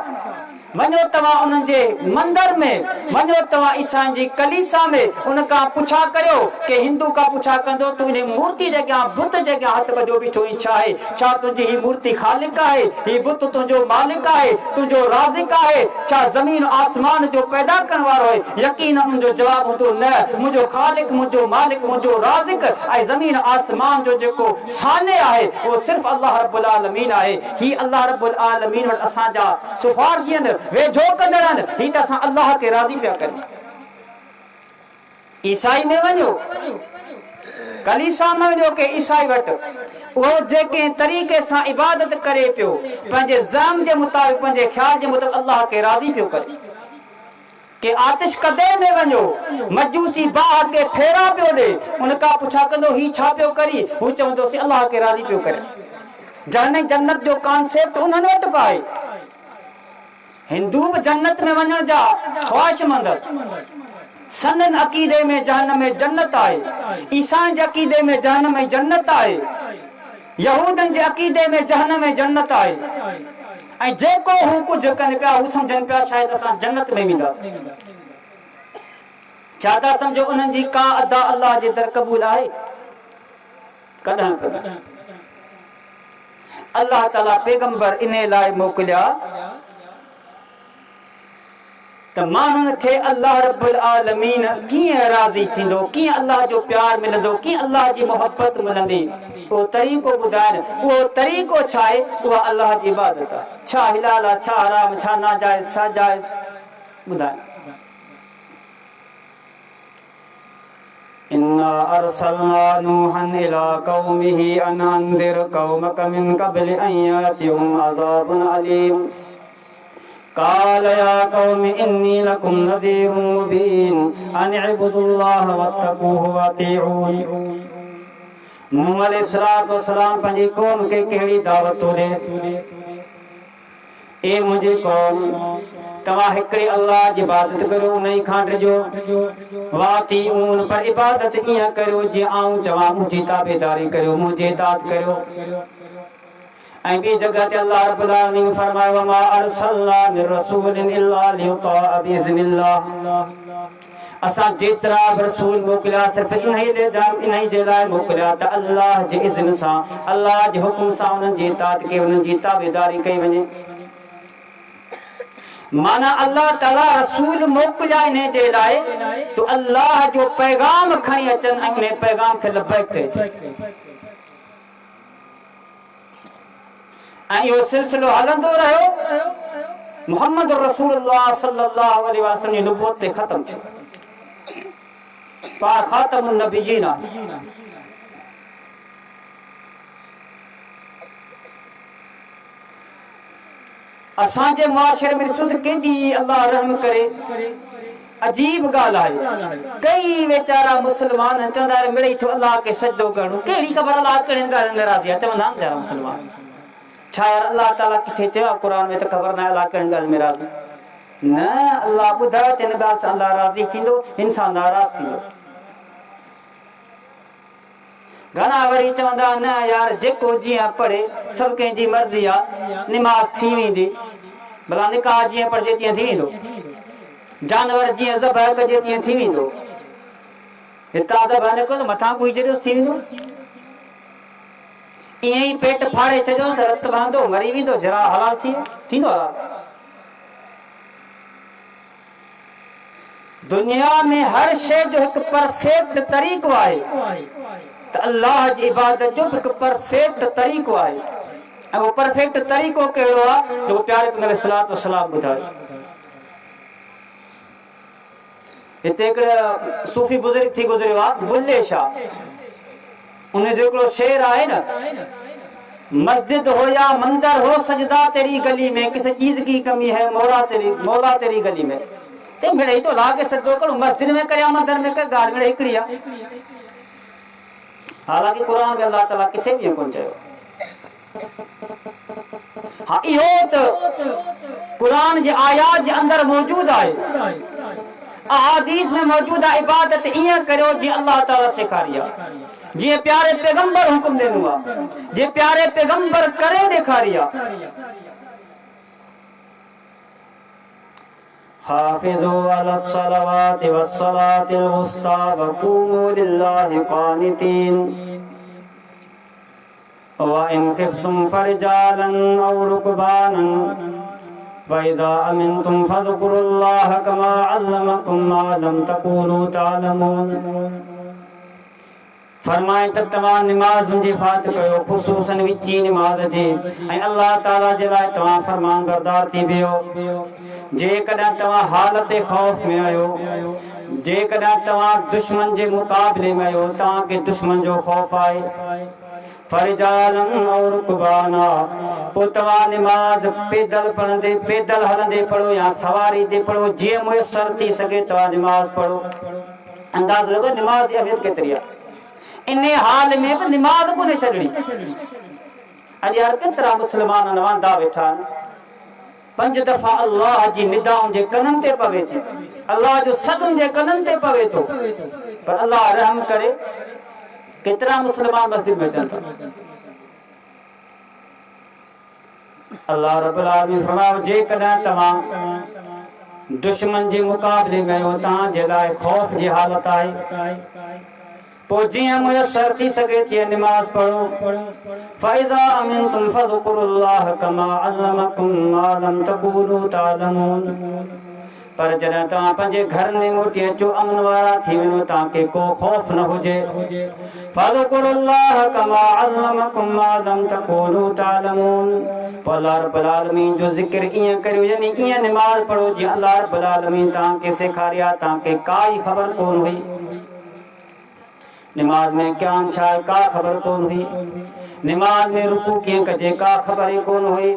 वञो तव्हां उन्हनि जे मंदर में, वञो तव्हां ईसाईनि जी कलीसा में, उनखां पुछा करियो कि हिंदू खां पुछा कंदो तूं हिन मूर्ति जे अॻियां, बुत जे अॻियां हथ ॿधो बीठो ई छा आहे? छा तुंहिंजी ही मूर्ति ख़ालिक आहे? ही बुत तुंहिंजो मालिक आहे, तुंहिंजो राज़िक आहे? छा ज़मीन आसमान जो पैदा करण वारो आहे? यकीन उनजो जवाब हूंदो न, मुंहिंजो ख़ालिक, मुंहिंजो मालिक, मुंहिंजो राज़िक ऐं ज़मीन आसमान जो जेको साने आहे उहो सिर्फ़ अल्लाह रब्बुल आलमीन आहे। ही अल्लाह रब्बुल आलमीन वटि असांजा सिफ़ारिशी आहिनि, वेझो कंदड़ आहिनि। ही त असां अल्लाह खे राज़ी पिया करियूं। ईसाई में वञो, कलीसा में वञो के ईसाई वटि, उहो जेके तरीक़े सां इबादत करे पियो, पंहिंजे ज़म जे मुताबिक़, पंहिंजे ख़्याल जे मुताबिक़ अल्लाह खे राज़ी पियो करे। के आतिश कदे में वञो, मजूसी बाह के फेरा पियो ॾे, उनखां पुछा कंदो ही छा पियो करी? हू चवंदोसीं अल्लाह खे राज़ी पियो करे। जन्नत जो कॉन्सेप्ट उन्हनि वटि पाए। हिंदू बि जन्नत में वञण जा ख्वाहिशमंद, सनन अक़ीदे में जहन्नम में जन्नत आहे, ईसाईन जे अक़ीदे में जहन्नम में जन्नत आहे, यहूदन जे अक़ीदे में जहन्नम में जन्नत आहे। ऐं जेको हू कुझु कनि पिया, हू सम्झनि पिया शायदि असां जन्नत में वेंदासीं। छा था सम्झो उन्हनि जी का अदा अल्लाह जे दर क़बूल आहे? कॾहिं कॾहिं अल्लाह ताला पैगंबर इन लाइ मोकिलिया त माण्हुनि खे अल्लाह रब्बुल आलमीन कीअं राज़ी थींदो, कीअं अल्लाह जो प्यार मिलंदो, कीअं अल्लाह जी मोहब्बत मिलंदी, उहो तरीक़ो ॿुधाइनि। उहो तरीक़ो छा आहे? उहा अल्लाह जी इबादत आहे। छा हिलाल आहे, छा हराम, छा नाजाइज़, छा जाइज़, ॿुधाइनि। इन्ना अरसलना नूहन इला कौमिही अन अंज़िर कौमक मिन क़ब्ल अन यातियहुम अज़ाबुन अलीम काल या कौम इन्नी लकुम नज़ीरुम मुबीन अन इब्दुल्लाह वत्तक़ूहु वअतीऊन। नूह अलैहिस्सलातु वस्सलाम पंहिंजी कौम खे कहिड़ी दावत ॾे? ए मुंहिंजी कौम, तव्हां हिकिड़े अल्लाह जी इबादत करियो, उन ई खां ॾिजो। वातीऊन, पर इबादत ईअं करियो जीअं आऊं चवां, मुंहिंजी ताबेदारी करियो, मुंहिंजी इताअत करियो। ऐं ॿी जगह ते अल्लाह रब्बुल आलमीन फरमायो वमा अरसलना मिन रसूलिन इल्ला लियुताअ बिइज़्निल्लाह। असां जेतिरा बि रसूल मोकिलिया सिर्फ़ इन्ही जे लाइ मोकिलिया त अल्लाह जे इज़्न सां, अल्लाह जे हुकुम सां उन्हनि जी इताअत कई, उन्हनि जी ताबेदारी कई वञे। माना अल्लाह ताला रसूल मोकिलिया इन जे लाइ तो अल्लाह जो पैगाम खणी अचनि ऐं उन पैगाम खे लबैक कजे ऐं इहो सिलसिलो हलंदो रहियो मोहम्मद रसूलुल्लाह सल्लल्लाहु अलैहि वसल्लम जी नुबुवत ते ख़त्म थी पा ख़ातमुन नबिय्यीन असांजे मुआशरे में ॾिसो त केॾी अल्लाह रहम करे अजीब ॻाल्हि आहे कई वेचारा मुस्लमान चवंदा आहिनि मिड़ई थो अल्लाह खे सजदो करणो कहिड़ी ख़बर अल्लाह कहिड़े ॻाल्हियुनि में राज़ी आहे चवंदा आहिनि वीचारा मुस्लमान छा यार अल्लाह ताला किथे चयो आहे क़ुर में त ख़बर न आहे अल्लाह कहिड़े ॻाल्हि में राज़ी न अल्लाह ॿुधायो त हिन ॻाल्हि सां अल्लाह राज़ी थींदो इंसान नाराज़ थींदो घणा वरी चवंदा न यार जेको जीअं पढ़े सभु कंहिंजी मर्ज़ी आहे निमाज़ थी वेंदी भला निकाह जीअं पढ़जे तीअं थी वेंदो जानवर जीअं ज़बह कजे तीअं थी वेंदो हितां ज़बह न कयो त मथां कुई छॾियोसि थी वेंदो ईअं ई पेट फाड़े छॾियोसि रत वहंदो मरी वेंदो जरा हलाल थींदो हलाल दुनिया में हर शइ जो हिकु परफेक्ट तरीक़ो आहे त अल्लाह जी इबादत जो हिकु परफेक्ट तरीक़ो आहे ऐं उहो परफेक्ट तरीक़ो कहिड़ो आहे जो प्यारे पैगंबर सलात व सलाम ॿुधायो हिते हिकिड़े सूफ़ी बुज़ुर्ग थी गुज़रियो आहे बुल्ले शाह उन जो हिकिड़ो शेर आहे न मस्जिद हो या मंदिर हो सजदा तेरी गली में किसी चीज की कमी है मौला तेरी गली में ते मिड़ई तो लागे सजदो करो मस्जिद में करे मंदिर में कर गाल मिड़ई हिकिड़ी आहे हालांकि कुरान में अल्लाह ताला किथे भी कोन चयो हाँ इहो त कुरान जे आयात जे अंदर मौजूद आहे अहादीस में मौजूद आहे इबादत इएं करियो जीअं अल्लाह ताला सेखारी आहे जीअं प्यारे पैगंबर हुकुम ॾिनो आहे जीअं प्यारे पैगंबर करे ॾेखारी आहे हाफिज़ू अलस्सलावाति वस्सलातिल वुस्ता वक़ूमू लिल्लाहि क़ानितीन व इन खिफ्तुम फरिजालन औ रुकबानन व इज़ा अमिनतुम फज़कुरुल्लाह कमा अल्लमकुम मा लम तकूनू तालमून फरमाए त तव्हां निमाज़ जी हिफ़ाज़त कयो ख़ुसूसन विची निमाज़ जी ऐं अल्लाह ताला जे लाइ तव्हां फरमान बरदार थी वियो जेकॾहिं तव्हां हालत ख़ौफ़ में आहियो जेकॾहिं तव्हां दुश्मन जे मुक़ाबले में आहियो तव्हांखे दुश्मन जो ख़ौफ़ आहे फरिजालन और रुकबाना पोइ तव्हां निमाज़ पैदल हलंदे पढ़ो या सवारी ते पढ़ो जीअं मुयसर थी सघे तव्हां निमाज़ पढ़ो अंदाज़ लॻो निमाज़ जी अहमियत केतिरी आहे इन हाल में भी निमाज को नहीं छड़ी अॼु यार केतिरा मुस्लमान वांदा वेठा आहिनि 5 दफ़ा अल्लाह जी निदाउनि जे कननि ते पवे थी अल्लाह जो सॾुनि जे कननि ते पवे थो पर अल्लाह रहम करे केतिरा मुस्लमान मस्जिद में अचनि था अल्लाह रब्बुल आलमीन फरमायो जेकॾहिं तव्हां दुश्मन जे मुक़ाबले में आहियो तव्हां जे लाइ ख़ौफ़ जी हालत आहे पोइ जीअं मुयसर थी सघे तीअं निमाज़ पढ़ो फ़इज़ा अमिनतुम फ़ज़कुरुल्लाह कमा अल्लमकुम मा लम तकूनू तालमून पर जॾहिं तव्हां पंहिंजे घर में मोटी अचो अमन वारा थी वञो तव्हांखे को ख़ौफ़ न हुजे फ़ज़कुरुल्लाह कमा अल्लमकुम मा लम तकूनू तालमून पोइ अल्लाह रब्बुल आलमीन जो ज़िक्र ईअं करियो यानी ईअं निमाज़ पढ़ो जीअं अल्लाह रब्बुल आलमीन तव्हांखे सेखारिया तव्हांखे काई ख़बर कोन हुई निमाज में क्या है का खबर कौन हुई निमाज में रुकू कीअं कजे का खबर ही कौन हुई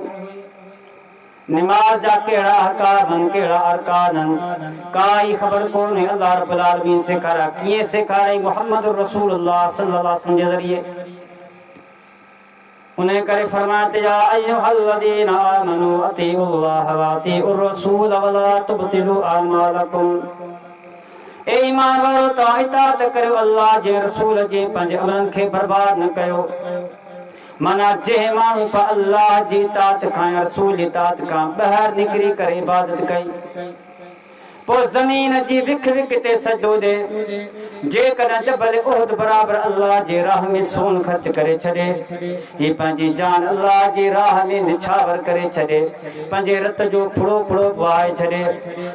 निमाज जा केड़ा अहकाम केड़ा अरकान काई खबर कौन है अल्लाह रब्बुल आलमीन सेखारा कीअं सेखारई मुहम्मद रसूलुल्लाह सल्लल्लाहु अलैहि वसल्लम जे ज़रिए उन्हें करे फरमाते या अय्युहल्लज़ीना आमनू अतीउल्लाह व अतीउर रसूल व ला तुबतिलू अमालकुम ए ईमान वारो तव्हां इताअत करियो अल्लाह जे रसूल जे पंहिंजे अमलनि खे बर्बाद न कयो माना जंहिं माण्हू पर अल्लाह जी इताअत खां या रसूल जी इताअत खां ॿाहिरि निकिरी करे इबादत कई पो ज़मीन जी विख विख ते सजदो दे जेकॾहिं जबल उहद बराबर अल्लाह जे राह में सोन ख़र्च करे छॾे ही पंहिंजी जान अल्लाह जी राह में निछावर करे छॾे पंहिंजे रत जो फुड़ो फुड़ो वहाए छॾे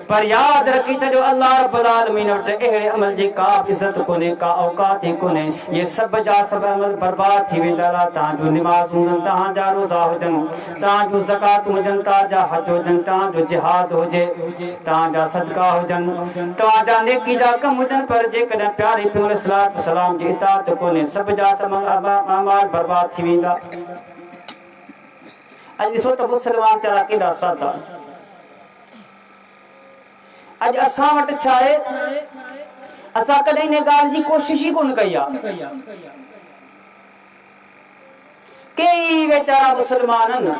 पर याद रखी छॾियो अल्लाह रब्बुल आलमीन वटि अहिड़े अमल जी का इज़त कोन्हे का औकात ई कोन्हे ये सब जा सब अमल बर्बाद थी वेंदा तव्हांजो निमाज़ हुजनि तव्हांजा रोज़ा हुजनि तव्हांजो ज़कात हुजनि तव्हांजा हज हुजनि तव्हांजो जिहाद हुजे तव्हांजा सदका हुजनि तव्हांजा नेकी जा कम हुजनि पर जेकॾहिं प्यारे पैगंबर सलात सलाम जी इताअत कोन्हे सब जा सब अमाल बर्बाद थी वेंदा अॼु ॾिसो त मुस्लमान वीचारा केॾा सादा अॼु असां वटि छा आहे असां कॾहिं इन ॻाल्हि जी कोशिश ई कोन कई आहे कई वीचारा मुस्लमान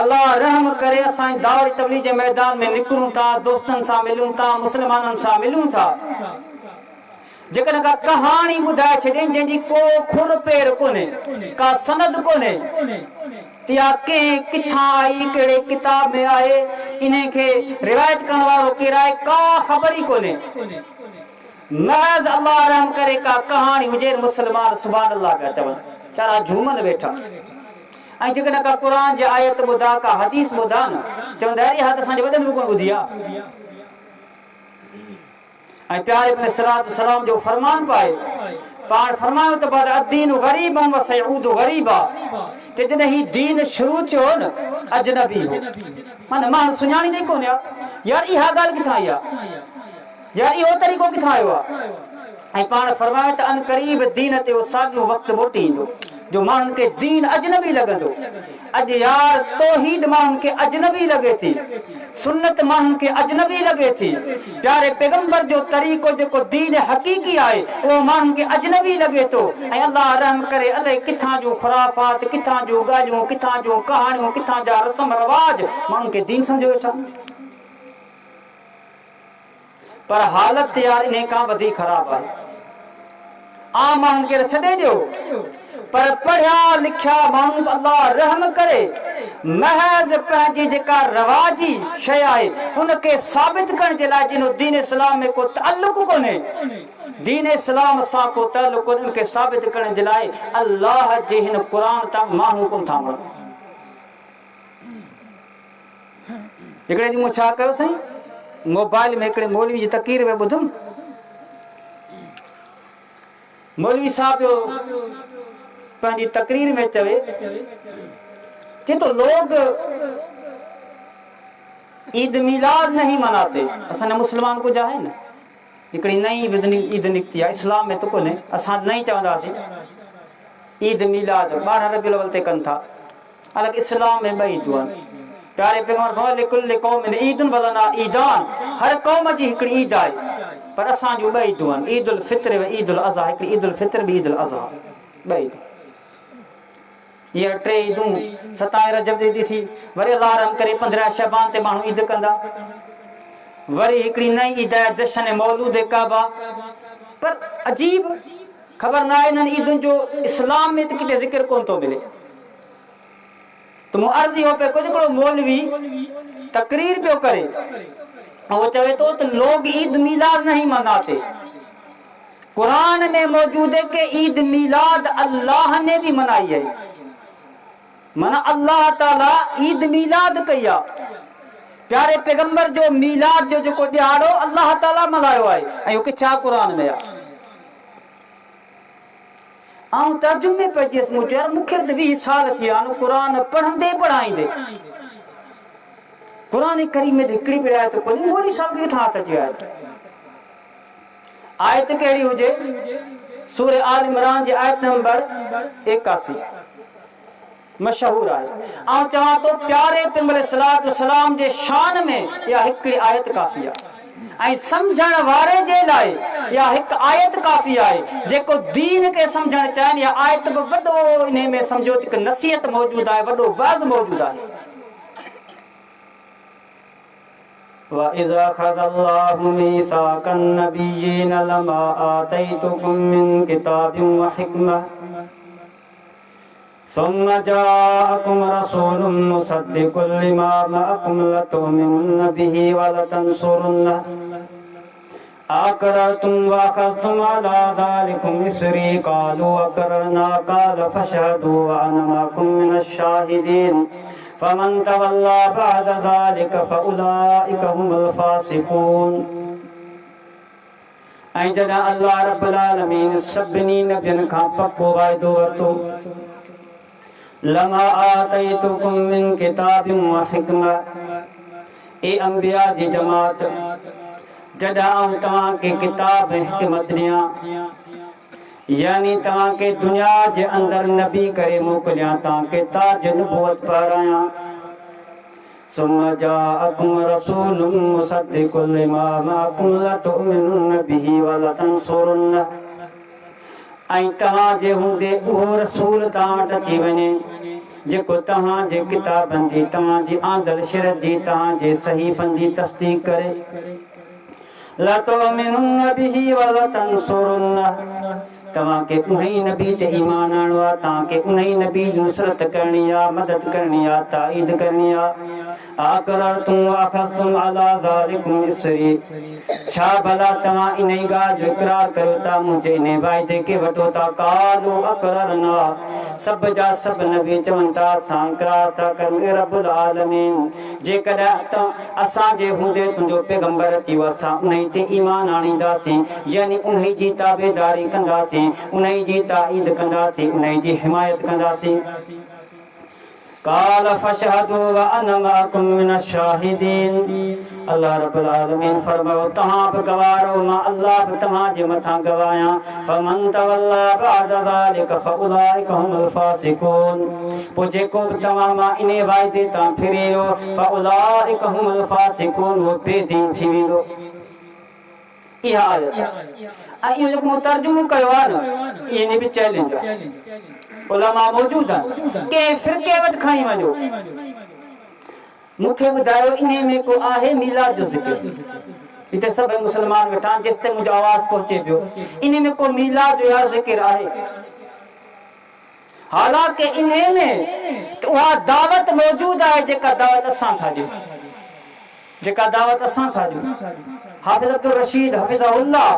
अल्लाह रहम करे असां दावत तबलीग जे मैदान में निकरूं था दोस्तनि सां मिलूं था मुस्लमाननि सां मिलूं था जेकॾहिं का कहाणी ॿुधाए छॾनि जंहिंजी को खुर पेर कोन्हे का सनद कोन्हे या कंहिं किथां आई कहिड़े किताब में आहे इन खे रिवायत करण वारो केरु आहे का ख़बर ई कोन्हे महज़ अल्लाह रहम करे का कहाणी हुजे मुस्लमान सुभान अल्लाह पिया चवनि वीचारा झूमनि वेठा ऐं जेकॾहिं का क़ुर जी आयत ॿुधा का हदीस ॿुधा न चवंदा अरे हा त असांजे वॾनि बि कोन ॿुधी आहे ऐं प्यारे पैगंबर सलात सलाम जो फरमान पाए पाण फरमायो त बाद अदीन गरीब व सयऊद गरीबा ते जॾहिं ही दीन शुरू थियो न अजनबी हो माना माण्हू सुञाणींदे ई कोन यार इहा ॻाल्हि किथां आई आहे यार इहो तरीक़ो किथां आयो आहे ऐं पाण फरमायो त अन क़रीब दीन ते उहो साॻियो वक़्तु मोटी ईंदो जो माण्हुनि खे दीन अजनबी लॻंदो अॼु यार तौहीद माण्हुनि खे अजनबी लॻे थी सुन्नत माण्हुनि खे अजनबी लॻे थी प्यारे पैगंबर जो तरीक़ो जेको दीन हक़ीक़ी आहे उहो माण्हुनि खे अजनबी लॻे थो ऐं अल्लाह रहम करे अलाए किथां जूं ख़ुराफ़ात किथां जूं ॻाल्हियूं किथां जूं कहाणियूं किथां जा रस्म रवाज माण्हुनि खे दीन सम्झो वेठा पर हालत यार इन खां वधीक ख़राब आहे आम माण्हुनि खे छॾे ॾियो पर पढ़िया लिखिया माण्हू अल्लाह रहम करे महज़ पंहिंजी जेका रवाजी शइ आहे उनखे साबित करण जे लाइ जिन दीन इस्लाम में को ताल्लुक कोन्हे दीन इस्लाम सां को ताल्लुक कोन्हे उनखे साबित करण जे लाइ अल्लाह जे हिन क़ुर तां माण्हू कोन था वणनि हिकिड़े ॾींहुं मूं छा कयो साईं मोबाइल में हिकिड़े मौलवी जी तक़रीर में ॿुधुमि मौलवी साहब पंहिंजी तकरीर में चवे कि तो लोग ईद मिलाद नहीं मनाते असां मुस्लमान को जा है न हिकिड़ी नई ईद निकिती आहे इस्लाम में तो कोन्हे असां नई चवंदासीं ईद मिलाद 12 रबीउल अव्वल ते कनि था हालांकि इस्लाम में ॿई ईदूं आहिनि प्यारे पैगंबर लिकुल क़ौम ईदुन वलना ईदान हर क़ौम जी हिकिड़ी ईद आहे पर असांजूं ॿई ईदूं आहिनि ईद उल फित्र व ईद उल अज़हा हिकिड़ी ईद उल फित्र बि ईद उल अज़हा ॿई हींअर 3 ईदूं 27 रजब ईद थी वरी अल्लाह रहम करे 15 शबान ते माण्हू ईद कंदा वरी हिकिड़ी नई ईद आहे जश्न मौलूद काबा पर अजीब ख़बर न आहे इन्हनि ईदुनि जो इस्लाम में त किथे ज़िक्र कोन थो मिले तो मूं अर्ज़ इहो पियो कयो हिकिड़ो मौलवी तकरीर पियो करे वो चवे तो लोग ईद मिलाद नहीं मनाते कुरान में मौजूद है कि ईद मिलाद अल्लाह ने भी मनाई है माना अल्लाह ताला ईद मिलाद कई आहे प्यारे पैगंबर जो मिलाद जो जेको ॾियारो अल्लाह ताला मल्हायो आहे ऐं उहो छा कुरान में आहे आउं तर्जुमे पइजियसि मूं चयो यार मूंखे त 20 साल थी विया आहिनि क़ुरान पढ़ंदे पढ़ाईंदे क़ुरान करीम में हिकिड़ी बि आयत कोन्हे मौलवी साहब खे किथां अची आयत आयत कहिड़ी हुजे सूरह आल इमरान जी आयत नंबर 81 मशहूर आहे ऐं चवां थो प्यारे पैगंबर सलात सलाम जे शान में इहा हिकिड़ी आयत काफ़ी आहे ऐं सम्झण वारे जे लाइ इहा हिकु आयत काफ़ी आहे जेको दीन खे सम्झणु चाहिनि इहा आयत बि वॾो इन में सम्झो हिकु नसीहत मौजूदु आहे वॾो वाज़ मौजूदु आहे وَإِذَا أَخَذَ اللَّهُ مِيثَاقَ النَّبِيِّينَ لَمَا آتَيْتُكُم مِّن كِتَابٍ وَحِكْمَةٍ ثم جاءكم رسول مصدق لما معكم لتؤمنن به ولتنصرنه أقررتم وأخذتم على ذلكم إصري قالوا أقررنا قال فاشهدوا وأنا معكم من الشاهدين فمن تولى بعد ذلك فأولئك هم الفاسقون ऐं जॾहिं अल्लाह रब्बुल आलमीन सभिनी नबियनि खां पको वाइदो वरितो लमा आतैतुकुम मिन किताबिन व हिकमा ए अंबिया जी जमात जॾहिं आऊं तव्हांखे किताब ऐं हिकमत ॾियां यानी तव्हांखे दुनिया जे अंदरि नबी करे मोकिलियां तव्हांखे ताज नबूवत पारायां ثم جاءكم رسول مصدق لما معكم لتؤمنن به ولتنصرنه ऐं तव्हांजे हूंदे उहो रसूल तव्हां वटि अची वञे जेको तव्हांजे किताबनि जी तव्हांजी आंदल शिरत जी तव्हांजे सहीफ़नि जी तस्दीक़ करे लतुमिनुन बिही वलतंसुरुन्नह तव्हांखे उन्ही नबी ते ईमान आणो आहे तव्हांखे उन्ही नबी जी नुसरत करणी आहे मदद करणी आहे ताईद करणी आहे अक़ररतुम वअख़ज़तुम अला ज़ालिकुम इसरी छा भला तव्हां इन ई ॻाल्हि जो इक़रार करियो था मुंहिंजे इन वाइदे खे वठो था क़ालू अक़ररना सभ जा सभ नबी चवनि था असां इक़रार था कयूं ए रब्बुल आलमीन जेकॾहिं असांजे हूंदे तुंहिंजो पैगंबर अची वियो असां उन्ही ते ईमान आणींदासीं यानी उन्ही जी ताबेदारी कंदासीं उन्ही जी ताईद कंदासीं उन्ही जी हिमायत कंदासीं قال فاشهدوا وانا معكم من الشاهدين अल्लाह रब्बुल आलमीन फरमायो तव्हां बि गवाह रहो मां अल्लाह बि तव्हांजे मथां गवाहियां फमन तवल्ला बअद ज़ालिक फउलाइक हुमुल फासिकून पोइ जेको बि तव्हां मां इन वाइदे तां फिरी वियो फउलाइक हुमुल फासिकून उहो बेदीन थी वेंदो इहा आयत ऐं इहो जेको मूं तर्जुमो कयो आहे न इहे बि चैलेंज आहे उलमा मौजूद आहिनि कंहिं फ़िरके वटि खणी वञो मूंखे ॿुधायो इन में को आहे मीलाद जो ज़िक्र हिते सभई मुस्लमान वेठा जेसि ताईं मुंहिंजो आवाज़ पहुचे पियो इन में को मीलाद जो या ज़िक्र आहे हालांकि इन में उहा दावत मौजूद आहे जेका दावत असां था ॾियूं हाफिज़ अब्दुल रशीद हफ़िज़हुल्लाह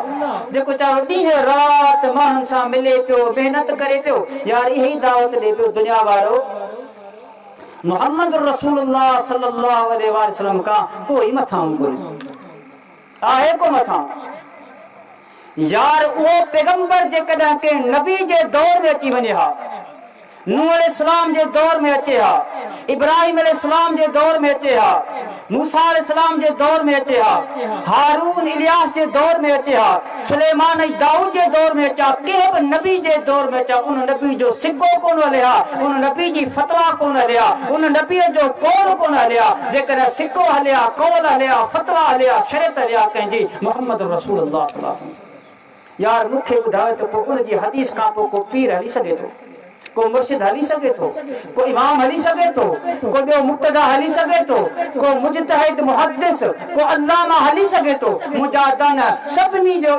जेको चाहो ॾींहं राति माण्हुनि सां मिले पियो महिनत करे पियो यार इहा ई दावत ॾे पियो दुनिया वारो मुहम्मद रसूलुल्लाह सल्लल्लाहु अलैहि वसल्लम खां कोई मथां कोन्हे आहे को मथां यार उहो पैगंबर जेकॾहिं के नबी जे दौर में अची वञे हा नूह अलैहिस्सलाम जे दौर में अचे हा इब्राहिम अलैहिस्सलाम जे दौर में अचे हा मूसा अलैहिस्सलाम जे दौर में अचे हा हारून इलियास जे दौर में अचे हा सुलेमान ऐं दाऊद जे दौर में अचा कंहिं बि नबी जे दौर में अचा उन नबी जो सिक्को कोन हलिया उन नबी जी फतवा कोन हलिया उन नबीअ जो कौल कोन हलिया जेकॾहिं सिक्को हलिया कौल हलिया फतवा हलिया शरीयत हलिया कंहिंजी मुहम्मद रसूलुल्लाह सल्लल्लाहु अलैहि वसल्लम यार मूंखे ॿुधायो त पोइ उन जी हदीस खां पोइ को पीर हली सघे थो को मुर्शिद हली सके तो को इमाम हली सके तो को ॿियो मुक्तदा हली सके तो को मुजतहिद मुहद्दिस को अल्लामा हली सके तो मुजाहिदान सभिनी जो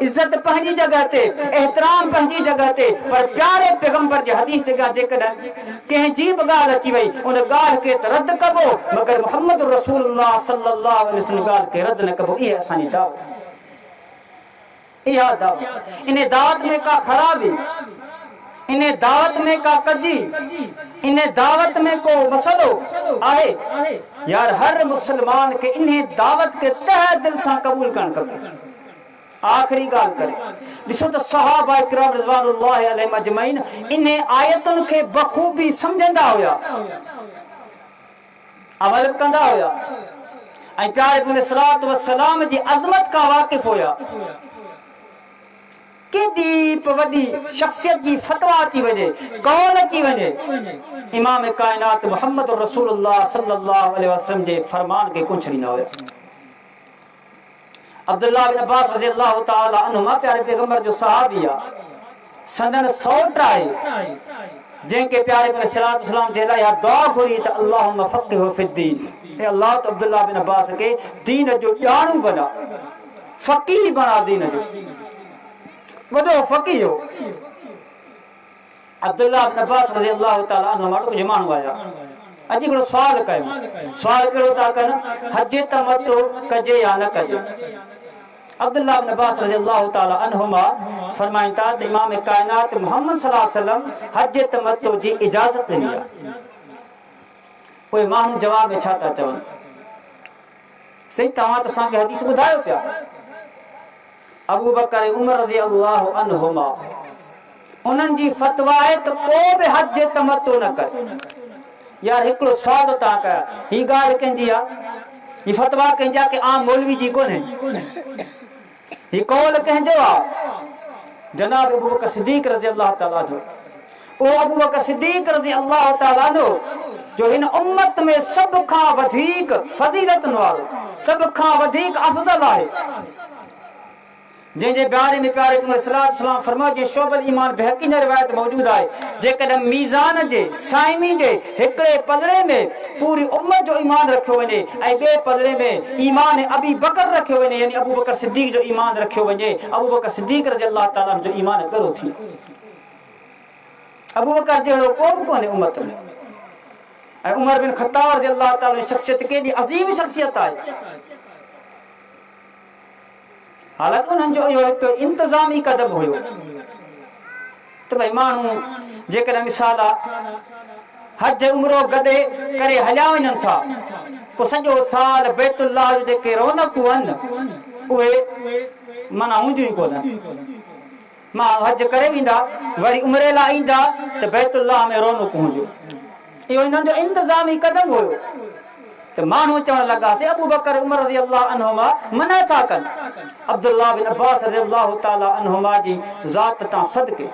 इज्जत पंहिंजी जगह ते एहतराम पंहिंजी जगह ते पर प्यारे पैगंबर जे हदीस जगह जेकॾहिं कंहिंजी बि ॻाल्हि अची वई उन ॻाल्हि खे त रद्द कबो मगर मुहम्मद रसूलुल्लाह सल्लल्लाहु अलैहि वसल्लम ॻाल्हि खे रद्द न कबो इहा असांजी दावत इहा दावत इन दावत में का ख़राबी इन दावत में का कजी इन दावत में को मसलो आहे यार हर मुसलमान के इन दावत के तहे दिल से कबूल करण खपे आखिरी गाल करे ॾिसो त सहाबा इकराम रिज़वानुल्लाह अलैहिम अजमईन इन आयतुनि खे बखूबी समझंदा हुया अमल कंदा हुया ऐं प्यारे सलात व सलाम जी अज़मत का वाक़िफ़ हुया केॾी वॾी शख्सियत जी फतवा अची वञे कौल अची वञे इमाम कायनात मुहम्मद रसूलुल्लाह सल्लल्लाहु अलैहि वसल्लम जे फरमान खे कुझु छॾींदा हुया अब्दुल्लाह बिन अब्बास रज़ियल्लाहु ताला अन्हुमा प्यारे पैगंबर जो सहाबी आहे संदन सौट आहे जंहिंखे प्यारे सलाम जे लाइ दुआ घुरी त अल्लाहुम्मा फ़क़िहु फ़िद्दीन ए अल्लाह त अब्दुल्लाह बिन अब्बास खे दीन जो ॼाणू बना फ़क़ीह बना दीन जो वॾो फ़क़ीह हो अब्दुल्लाह इब्न अब्बास रज़ियल्लाहु ताला अन्हु मां कुछ माण्हू आया अॼु हिकिड़ो सुवाल कयो सुवाल कहिड़ो था कनि हज तमतो कजे या न कजे अब्दुल्लाह इब्न अब्बास रज़ियल्लाहु ताला अन्हुमा फरमाइनि था त इमाम कायनात मुहम्मद सल्लल्लाहु अलैहि वसल्लम हज तमतो जी इजाज़त ॾिनी आहे कोई माण्हू जवाब में छा था चवनि सही तव्हां त असांखे हदीस ॿुधायो पिया अबू बकर उमर रज़ियल्लाहु अन्हुमा उन्हनि जी फतवा आहे त को बि हज तमतो न करे यार हिकिड़ो सवाल तव्हां कया ही ॻाल्हि कंहिंजी आहे ही फतवा कंहिंजी आहे की आम मौलवी जी कोन्हे ही कौल कंहिंजो आहे जनाब अबू बकर सिद्दीक़ रज़ियल्लाहु ताला जो ओ अबू बकर सिद्दीक़ रज़ियल्लाहु ताला जो जो हिन उम्मत में सब खां वधीक फज़ीलतुनि वारो सब खां वधीक अफ़ज़ल आहे जंहिंजे बारे में प्यारे पैगंबर सल्लल्लाहु अलैहि वसल्लम फरमायो जे शोबल ईमान बहकी न रिवायत मौजूद आहे जेकॾहिं मीज़ान जे साइमी जे हिकिड़े पलड़े में पूरी उम्मत जो ईमान रखियो वञे ऐं ॿिए पलड़े में ईमान अबी बकर रखियो वञे यानी अबू बकर सिद्दीक़ जो ईमान रखियो वञे अबू बकर सिद्दीक़ रज़ियल्लाहु ताला जो ईमान ॻरो थी अबू बकर जहिड़ो को बि कोन्हे उम्मत में ऐं उमर बिन ख़त्ताब रज़ियल्लाहु ताला जी शख़्सियत केॾी अज़ीम शख़्सियत आहे हालांकि उन्हनि जो इहो हिकु इंतज़ामी क़दम हुयो त भई माण्हू जेकॾहिं मिसाल आहे हज उमरो गॾे करे हलिया वञनि था पोइ सॼो साल बैतुल्लाह जो जेके रौनकूं आहिनि उहे माना हूंदियूं ई कोन मां हज करे वेंदा वरी उमरे लाइ ईंदा त बैतुल्लाह में रौनकूं हूंदियूं इहो हिननि जो इंतज़ामी क़दम हुयो त माण्हू चवण लॻा से अबू बकर उमर रज़ियल्लाहु अन्हुमा मना था कनि अब्दुल्लाह बिन अब्बास रज़ियल्लाहु ताला अन्हुमा जी ज़ात तां सदके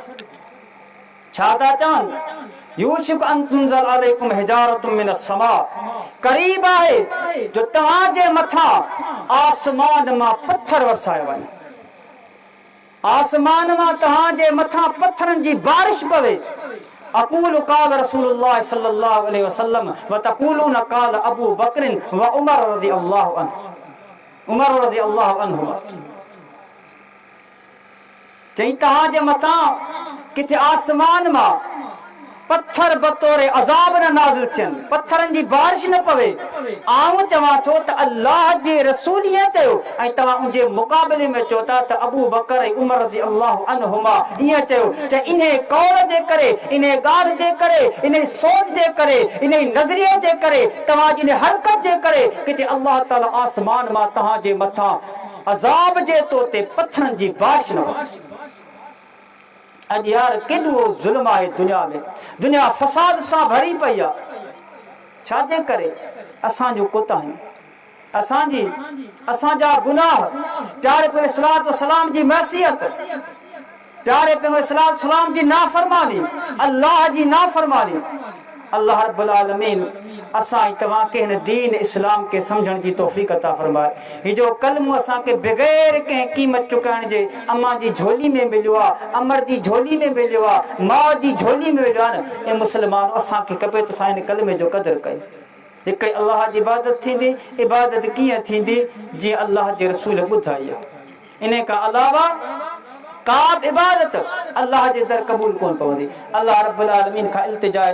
छा था चवनि यूशिक अन तुनज़ल अलैकुम हिजारतुम मिनस समा क़रीब आहे जो तव्हांजे मथां आसमान मां पत्थर वरसाया वञे आसमान मां तव्हांजे मथां पत्थरनि जी बारिश पवे अक़ूल क़ाल रसूलुल्लाह सल्लल्लाहु अलैहि वसल्लम व तक़ूलून क़ाल अबू बकर व उमर रज़ियल्लाहु अन्हु उमर रज़ियल्लाहु अन्हुमा चई तव्हांजे मथां किथे आसमान मां पत्थर बतौर अज़ाब न नाज़िल थियनि पत्थरनि जी बारिश न पवे आऊं चवां थो त अल्लाह जे रसूल ईअं चयो ऐं तव्हां उनजे मुक़ाबले में चओ था त अबू बकर ऐं उमर रज़ियल्लाहु अन्हुमा ईअं चयो त इन कौल जे करे इन ॻाल्हि जे करे इन सोच जे करे इन नज़रिये जे करे तव्हांजी इन हरकत जे करे किथे अल्लाह ताला आसमान मां तव्हांजे मथां अज़ाब जे तौर ते पत्थरनि जी बारिश न वसे अॼु यार केॾो ज़ुल्म आहे दुनिया में दुनिया फसाद सां भरी पई आहे छाजे करे असांजो कोताहियूं असांजा गुनाह प्यारे पैगंबर सल्लल्लाहु अलैहि वसल्लम जी मैसियत प्यारे पैगंबर सल्लल्लाहु अलैहि वसल्लम जी नाफरमानी अल्लाह जी नाफरमानी अल्लाह रब्बुल आलमीन असां तव्हांखे हिन दीन इस्लाम के समझण जी तौफ़ीक़ अता फरमाए ही जो कलमो असांखे बग़ैर कंहिं क़ीमत चुकाइण जे अम्मा जी झोली में मिलियो आहे अमर जी झोली में मिलियो आहे माउ जी झोली में मिलियो आहे न ऐं मुस्लमान असांखे खपे त असां हिन कलमे जो क़दुरु कयूं हिकिड़ी अल्लाह जी इबादत थींदी इबादत कीअं थींदी जीअं अल्लाह जे रसूल ॿुधाई आहे इन खां अलावा का बि इबादत अल्लाह जे दर क़बूल कोन पवंदी अल्लाह रब्बुल आलमीन खां इल्तिजा